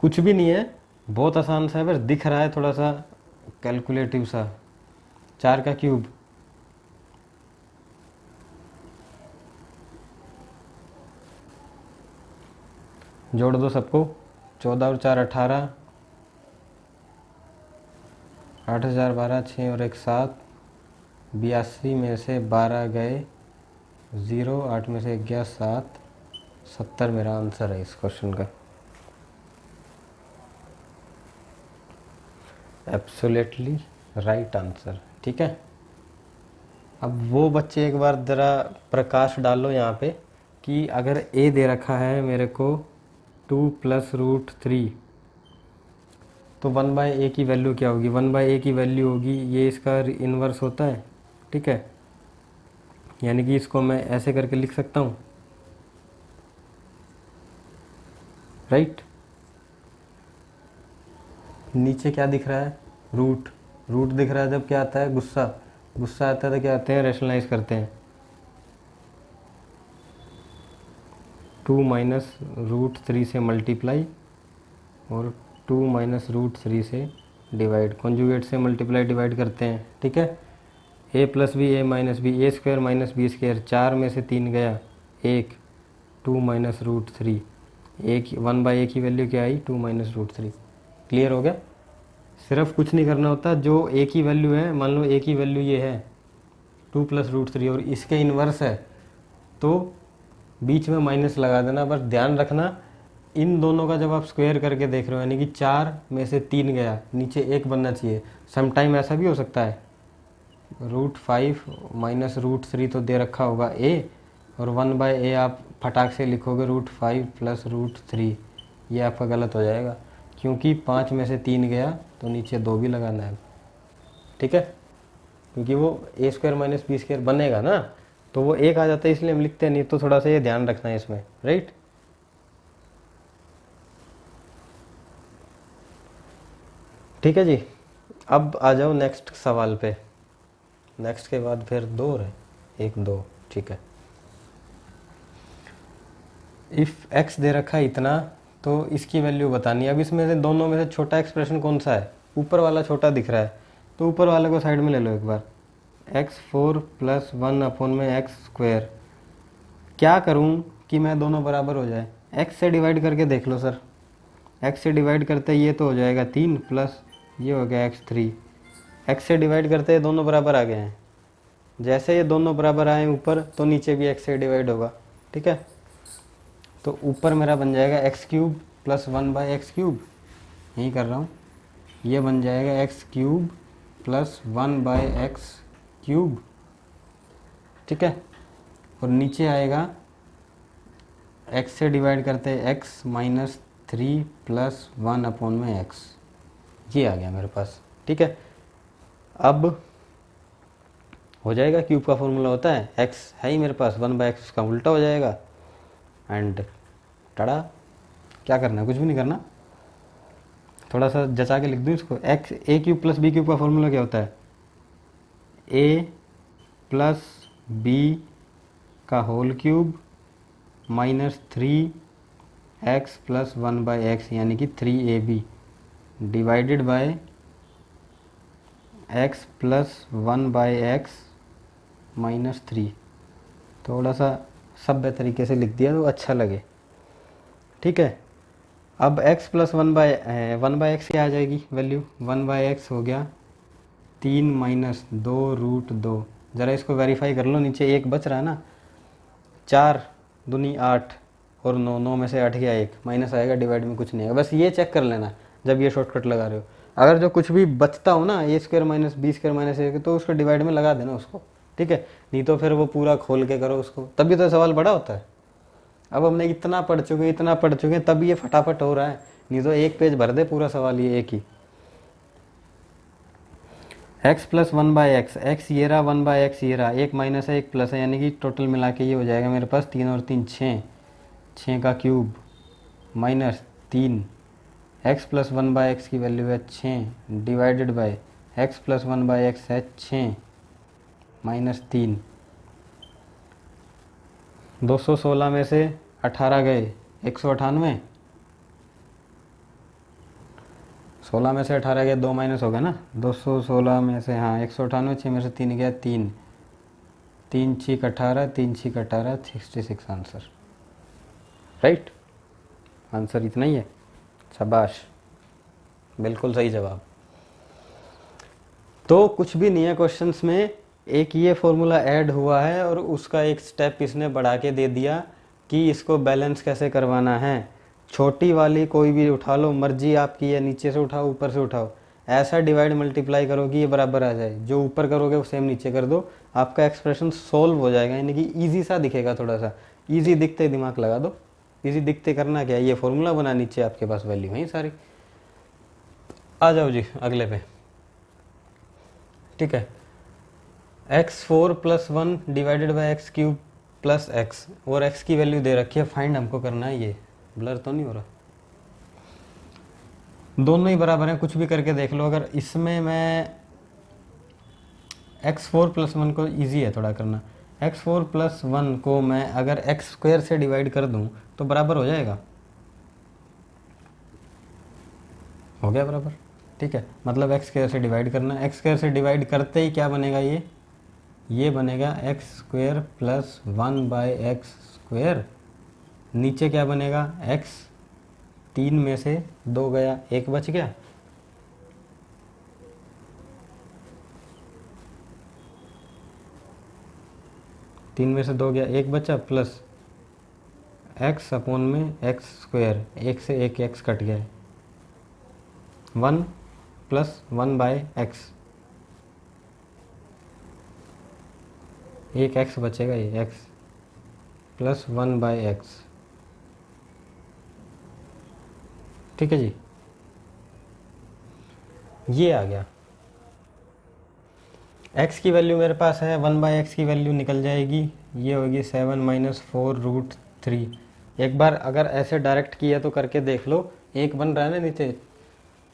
कुछ भी नहीं है, बहुत आसान सा है, बस दिख रहा है थोड़ा सा कैलकुलेटिव सा। 4 का क्यूब जोड़ दो सबको, 14 और 4 18, 8012, 6 और 1 7, 82 में से 12 गए, 0, 8 में से गया 7, 70 मेरा आंसर है इस क्वेश्चन का। Absolutely right answer. ठीक है, अब वो बच्चे एक बार ज़रा प्रकाश डालो यहाँ पे कि अगर a दे रखा है मेरे को 2 + √3, तो 1/a की वैल्यू क्या होगी? 1/a की वैल्यू होगी, ये इसका इन्वर्स होता है। ठीक है, यानी कि इसको मैं ऐसे करके लिख सकता हूँ, राइट। नीचे क्या दिख रहा है? रूट। रूट दिख रहा है जब क्या आता है? गुस्सा। गुस्सा आता है तो क्या आते हैं? रैशनलाइज करते हैं। 2 - √3 से मल्टीप्लाई और 2 - √3 से डिवाइड, कॉन्जुगेट से मल्टीप्लाई डिवाइड करते हैं। ठीक है, a + b a - b, a² - b², 4 में से 3 गया 1, 2 - √3, 1/a की वैल्यू क्या आई? 2 - √3। क्लियर हो गया? सिर्फ कुछ नहीं करना होता, जो a की वैल्यू है, मान लो a की वैल्यू ये है 2 + √3 और इसके इन्वर्स है, तो बीच में माइनस लगा देना। बस ध्यान रखना इन दोनों का जब आप स्क्वायर करके देख रहे हो, यानी कि 4 में से 3 गया, नीचे 1 बनना चाहिए। समटाइम ऐसा भी हो सकता है √5 - √3 तो दे रखा होगा a, और 1/a आप फटाक से लिखोगे √5 + √3, ये आपका गलत हो जाएगा, क्योंकि 5 में से 3 गया तो नीचे 2 भी लगाना है। ठीक है, क्योंकि वो a² - b² बनेगा ना, तो वो 1 आ जाता है, इसलिए हम लिखते नहीं। तो थोड़ा सा ये ध्यान रखना है इसमें, राइट। ठीक है जी, अब आ जाओ नेक्स्ट सवाल पे। नेक्स्ट के बाद फिर 2 रहे, 1 2। ठीक है, इफ़ x दे रखा है इतना, तो इसकी वैल्यू बतानी है। अब इसमें से दोनों में से छोटा एक्सप्रेशन कौन सा है? ऊपर वाला छोटा दिख रहा है, तो ऊपर वाले को साइड में ले लो एक बार। x4 + 1/x²। क्या करूं कि मैं दोनों बराबर हो जाए? x से डिवाइड करके देख लो सर। x से डिवाइड करते ये तो हो जाएगा 3, प्लस ये हो गया x3। x से डिवाइड करते दोनों बराबर आ गए हैं। जैसे ये दोनों बराबर आए ऊपर, तो नीचे भी x से डिवाइड होगा। ठीक है, तो ऊपर मेरा बन जाएगा x³ + 1/x³। यही कर रहा हूँ, ये बन जाएगा x³ + 1/x³। ठीक है, और नीचे आएगा x से डिवाइड करते x - 3 + 1/x। ये आ गया मेरे पास। ठीक है, अब हो जाएगा, क्यूब का फॉर्मूला होता है x है ही मेरे पास, 1/x उसका उल्टा हो जाएगा, एंड टड़ा। क्या करना है? कुछ भी नहीं करना, थोड़ा सा जचा के लिख दूँ इसको। a³ + b³ का फॉर्मूला क्या होता है? a + b का होल क्यूब -3x + 1/x, यानी कि 3ab divided by x + 1/x -3। थोड़ा सा सभ्य तरीके से लिख दिया तो अच्छा लगे। ठीक है, अब x + 1/x क्या आ जाएगी वैल्यू? 1/x हो गया 3 - 2√2। ज़रा इसको वेरीफाई कर लो, नीचे 1 बच रहा है ना। 4 दूनी 8 और 9, 9 में से 8 गया 1, माइनस आएगा, डिवाइड में कुछ नहीं आएगा। बस ये चेक कर लेना जब ये शॉर्टकट लगा रहे हो। अगर जो कुछ भी बचता हो ना, a² - b² - a, तो उसको डिवाइड में लगा देना उसको। ठीक है, नहीं तो फिर वो पूरा खोल के करो उसको, तभी तो सवाल बड़ा होता है। अब हमने इतना पढ़ चुके तब ये फटाफट हो रहा है, नहीं तो एक पेज भर दे पूरा सवाल ये एक ही। x + 1/x, x ये रहा, 1/x ये रहा, एक माइनस है एक प्लस है, यानी कि टोटल मिला के ये हो जाएगा मेरे पास 3 और 3 6, 6 का क्यूब -3। x + 1/x की वैल्यू है 6 डिवाइडेड बाय x + 1/x है 6 -3। 216 में से 18 गए 198, 16 में से 18 गया, 2 माइनस हो गया ना। 216 में से, हाँ 198, 6 में से 3 गया 3, 3 6 18, 3 6 18, 66 आंसर। राइट, आंसर इतना ही है। शाबाश, बिल्कुल सही जवाब। तो कुछ भी नहीं है क्वेश्चंस में, एक ये फॉर्मूला ऐड हुआ है और उसका एक स्टेप इसने बढ़ा के दे दिया कि इसको बैलेंस कैसे करवाना है। छोटी वाली कोई भी उठा लो, मर्जी आपकी है, नीचे से उठाओ ऊपर से उठाओ, ऐसा डिवाइड मल्टीप्लाई करो कि ये बराबर आ जाए। जो ऊपर करोगे वो सेम नीचे कर दो, आपका एक्सप्रेशन सोल्व हो जाएगा, यानी कि ईजी सा दिखेगा। थोड़ा सा ईजी दिखते दिमाग लगा दो। ईजी दिखते करना क्या है, ये फॉर्मूला बना, नीचे आपके पास वैल्यू है सारी। आ जाओ जी अगले पे। ठीक है, x4 + 1 divided by x³ + x, और x की वैल्यू दे रखी है, फाइंड हमको करना है। ये ब्लर तो नहीं हो रहा, दोनों ही बराबर हैं, कुछ भी करके देख लो। अगर इसमें मैं x4 + 1 को, ईजी है थोड़ा करना, x4 + 1 को मैं अगर x² से डिवाइड कर दूं तो बराबर हो जाएगा, हो गया बराबर। ठीक है, मतलब x² से डिवाइड करना, x² से डिवाइड करते ही क्या बनेगा, ये बनेगा x² + 1/x²। नीचे क्या बनेगा, x, 3 में से 2 गया, 1 बच गया, तीन में से 2 गया, 1 बचा, प्लस x अपॉन में x², 1 से 1 x कट गया, 1 + 1/x, 1 x बचेगा, ये x + 1/x। ठीक है जी, ये आ गया। x की वैल्यू मेरे पास है, 1/x की वैल्यू निकल जाएगी, ये होगी 7 - 4√3। एक बार अगर ऐसे डायरेक्ट किया तो करके देख लो, एक बन रहा है ना नीचे,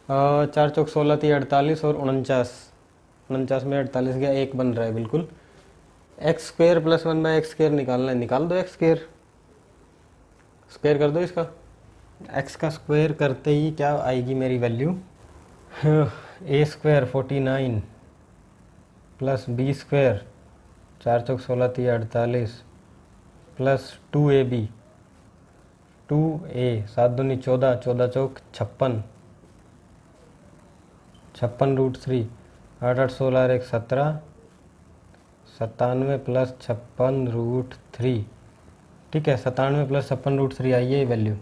4 चौक 16 × 48 और 49, 49 में 48 गया, एक बन रहा है बिल्कुल। x² + 1/x² निकालना है, निकाल दो, x² स्क्वायर कर दो इसका। x का स्क्वायर करते ही क्या आएगी मेरी वैल्यू, a² 49 + b² 4 चौक 16 × 48 प्लस 2ab 2a 7 दूनी 14, 14 चौक 56, 56√3, 8 8 16 और 1 17, 97 + 56√3। ठीक है, 97 + 56√3 आई है वैल्यू।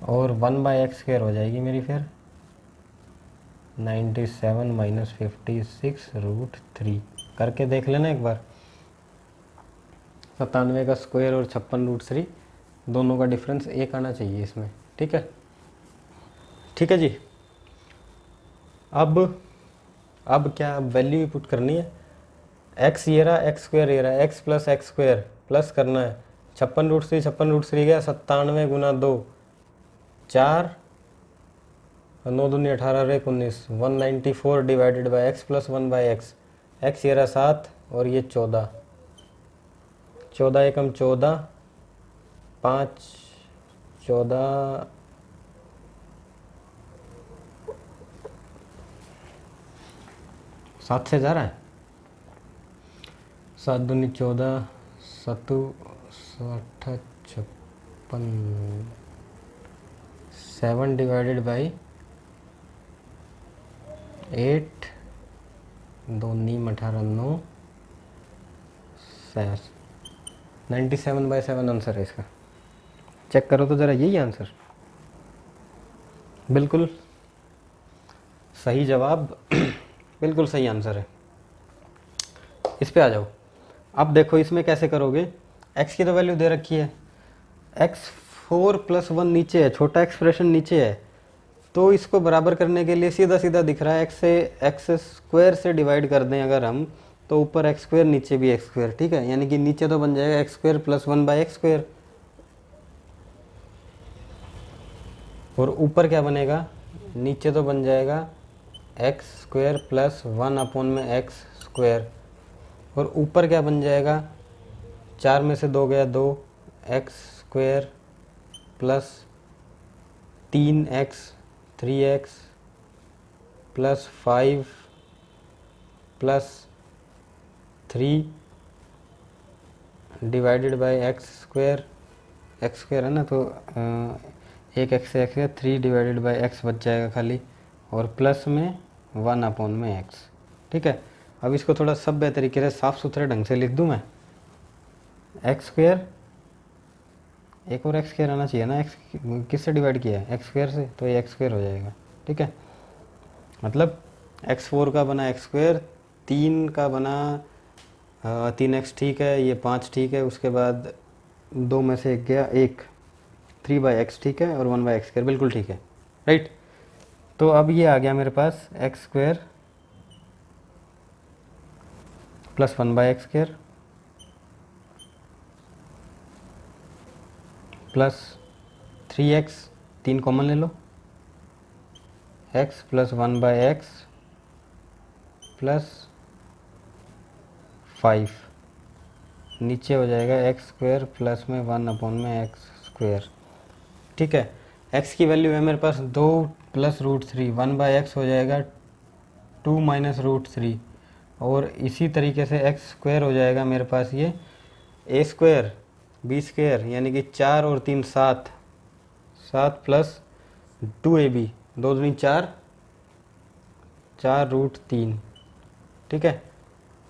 और 1/x² हो जाएगी मेरी फिर 97 - 56√3। करके देख लेना एक बार, 97 का स्क्वायर और 56√3 दोनों का डिफरेंस 1 आना चाहिए इसमें। ठीक है, ठीक है जी। अब क्या, अब वैल्यू ही पुट करनी है। x ये रहा, x² ये रहा, x + x² प्लस करना है, 56√3, 56√3 गया, 97 × 2 4, 9 दूनी 18 और 1 19, 194 divided by x + 1/x। x ये रहा 7 और ये 14, 14 एकम 14, 5 14, 7 से जा रहा है, 7 दूनी 14, 7 8 56, 7 डिवाइडेड बाई 8, 2 नीम 18 9 7, 97/7 आंसर है इसका। चेक करो तो ज़रा, यही आंसर, बिल्कुल सही जवाब, बिल्कुल सही आंसर है। इस पे आ जाओ। अब देखो इसमें कैसे करोगे, x की तो वैल्यू दे रखी है, x4 + 1 नीचे है, छोटा एक्सप्रेशन नीचे है, तो इसको बराबर करने के लिए सीधा सीधा दिख रहा है, x² से डिवाइड कर दें अगर हम, तो ऊपर x², नीचे भी x²। ठीक है, यानी कि नीचे तो बन जाएगा x² + 1/x², और ऊपर क्या बनेगा, नीचे तो बन जाएगा x² + 1/x², और ऊपर क्या बन जाएगा, 4 में से 2 गया 2, x² + 3x 3x + 5 + 3 divided by x² है ना, तो एक x से x है, 3 डिवाइडेड बाई x बच जाएगा खाली, और प्लस में 1/x। ठीक है, अब इसको थोड़ा सभ्य तरीके से साफ सुथरे ढंग से लिख दूं मैं। एक्स स्क्वेयर, एक और एक्स स्क्वेयर आना चाहिए ना, एक्स किससे डिवाइड किया है, एक्स स्क्वेयर से, तो ये एक्स स्क्वेयर हो जाएगा। ठीक है, मतलब x4 का बना एक्स स्क्वेयर, 3 का बना 3x, ठीक है, ये 5 ठीक है, उसके बाद 2 में से एक गया, एक 3/x, ठीक है, और 1/x स्क्वेयर, बिल्कुल ठीक है, राइट। तो अब ये आ गया मेरे पास X square plus 1/x square plus 3x, 3 common ले लो, x प्लस 1/x प्लस 5, नीचे हो जाएगा एक्स स्क्वेयर प्लस में 1/x स्क्वेयर। ठीक है, x की वैल्यू है मेरे पास 2 प्लस √3, 1/x हो जाएगा 2 माइनस √3, और इसी तरीके से एक्स स्क्वेयर हो जाएगा मेरे पास ये a स्क्वेयर b स्क्वेयर, यानी कि 4 और 3 7, 7 प्लस 2ab, 2 दूनी 4, 4√3। ठीक है,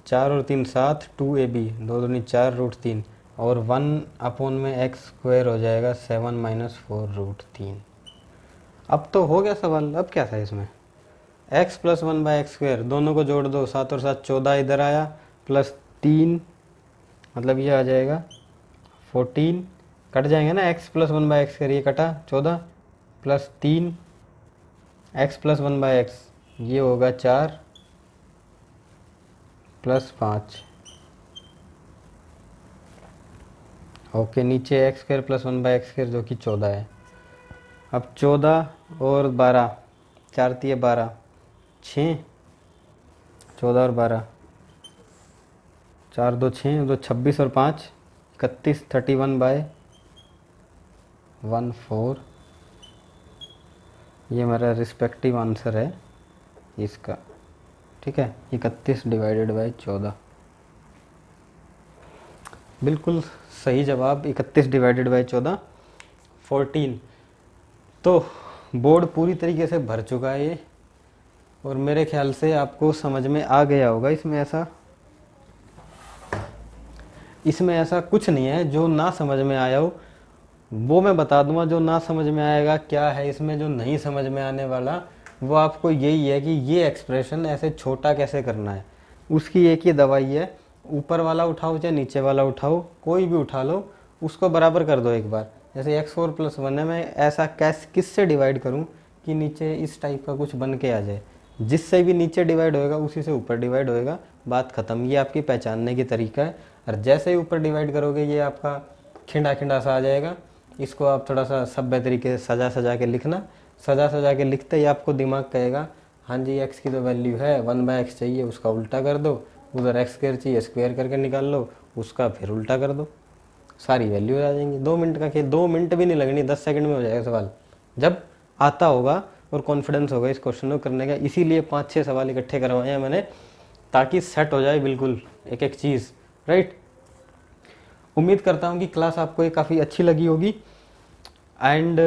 4 और 3 7, 2ab, 2 दूनी 4√3, और 1/x स्क्वेयर हो जाएगा 7 माइनस 4√3। अब तो हो गया सवाल। अब क्या था इसमें, x प्लस 1/x स्क्वेयर, दोनों को जोड़ दो, 7 और 7 14, इधर आया, प्लस 3, मतलब ये आ जाएगा 14, कट जाएंगे ना, x प्लस 1/x स्क्वेयर, ये कटा 14, प्लस 3 x प्लस 1/x, ये होगा 4 प्लस 5, ओके, नीचे x square plus 1/x square जो कि 14 है। अब 14 और 12, 4 3 12, 6, 14 और 12, 4 2 6, तो 26 और 5 31, 31/14, ये मेरा रिस्पेक्टिव आंसर है इसका। ठीक है, 31/14, बिल्कुल सही जवाब, 31/14, 14। तो बोर्ड पूरी तरीके से भर चुका है ये, और मेरे ख्याल से आपको समझ में आ गया होगा। इसमें ऐसा कुछ नहीं है जो ना समझ में आया हो, वो मैं बता दूंगा। जो ना समझ में आएगा क्या है इसमें, जो नहीं समझ में आने वाला वो आपको यही है कि ये एक्सप्रेशन ऐसे छोटा कैसे करना है। उसकी एक ही दवाई है, ऊपर वाला उठाओ चाहे नीचे वाला उठाओ, कोई भी उठा लो, उसको बराबर कर दो एक बार। जैसे x4 + 1 है, मैं ऐसा किससे डिवाइड करूं कि नीचे इस टाइप का कुछ बन के आ जाए, जिससे भी नीचे डिवाइड होएगा उसी से ऊपर डिवाइड होएगा, बात ख़त्म। ये आपकी पहचानने की तरीका है। और जैसे ही ऊपर डिवाइड करोगे ये आपका खिंडा खिंडा सा आ जाएगा। इसको आप थोड़ा सा सभ्य तरीके से सजा सजा के लिखना। सजा सजा के लिखते ही आपको दिमाग कहेगा हाँ जी x की तो वैल्यू है 1/x चाहिए, उसका उल्टा कर दो, उधर x स्क्वायर चाहिए, स्क्वायर करके निकाल लो, उसका फिर उल्टा कर दो, सारी वैल्यू आ जाएंगी। 2 मिनट का खेल, 2 मिनट भी नहीं लगनी, 10 सेकंड में हो जाएगा सवाल, जब आता होगा और कॉन्फिडेंस होगा इस क्वेश्चन को करने का। इसीलिए 5-6 सवाल इकट्ठे करवाए हैं मैंने, ताकि सेट हो जाए बिल्कुल एक एक चीज़, राइट। उम्मीद करता हूँ कि क्लास आपको ये काफ़ी अच्छी लगी होगी एंड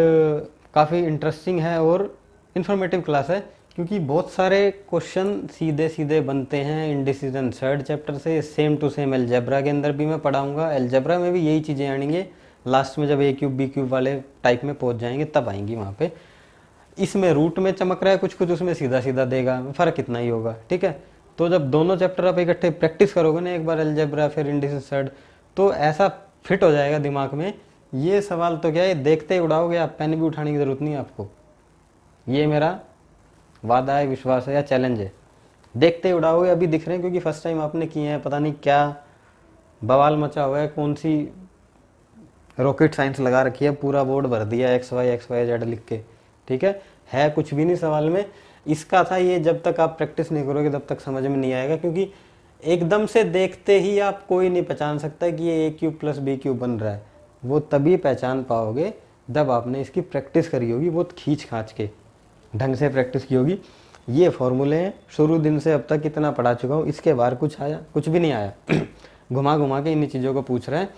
काफ़ी इंटरेस्टिंग है और इन्फॉर्मेटिव क्लास है, क्योंकि बहुत सारे क्वेश्चन सीधे सीधे बनते हैं इंडिसीजन थर्ड चैप्टर से। सेम टू सेम अलजेब्रा के अंदर भी मैं पढ़ाऊँगा, अलजेब्रा में भी यही चीज़ें आएंगे, लास्ट में जब a क्यूब b क्यूब वाले टाइप में पहुँच जाएंगे तब आएंगी वहाँ पे। इसमें रूट में चमक रहा है कुछ कुछ, उसमें सीधा सीधा देगा, फ़र्क इतना ही होगा, ठीक है। तो जब दोनों चैप्टर आप इकट्ठे प्रैक्टिस करोगे ना, एक बार अलजेब्रा फिर इंडिसीजन थर्ड, तो ऐसा फिट हो जाएगा दिमाग में। ये सवाल तो क्या है, देखते ही उड़ाओगे आप, पेन भी उठाने की ज़रूरत नहीं है आपको। ये मेरा वादा है, विश्वास है या चैलेंज है, देखते ही उड़ाओगे। अभी दिख रहे हैं क्योंकि फर्स्ट टाइम आपने किए हैं, पता नहीं क्या बवाल मचा हुआ है, कौन सी रॉकेट साइंस लगा रखी है, पूरा बोर्ड भर दिया XY Z लिख के, ठीक है कुछ भी नहीं सवाल में। इसका था ये, जब तक आप प्रैक्टिस नहीं करोगे तब तक समझ में नहीं आएगा, क्योंकि एकदम से देखते ही आप कोई नहीं पहचान सकता कि ये a क्यूब + b क्यूब बन रहा है। वो तभी पहचान पाओगे जब आपने इसकी प्रैक्टिस करी होगी, बहुत खींच खाच के ढंग से प्रैक्टिस की होगी। ये फॉर्मूले हैं, शुरू दिन से अब तक कितना पढ़ा चुका हूँ, इसके बाहर कुछ आया, कुछ भी नहीं आया। घुमा घुमा के इन्हीं चीज़ों को पूछ रहे हैं।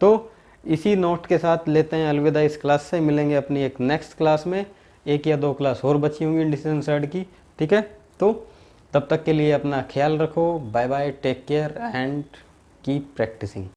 तो इसी नोट के साथ लेते हैं अलविदा इस क्लास से, मिलेंगे अपनी एक नेक्स्ट क्लास में 1 या 2 क्लास और बची होंगी इंडिसिजन साइड की। ठीक है, तो तब तक के लिए अपना ख्याल रखो। Bye bye, take care and keep practising.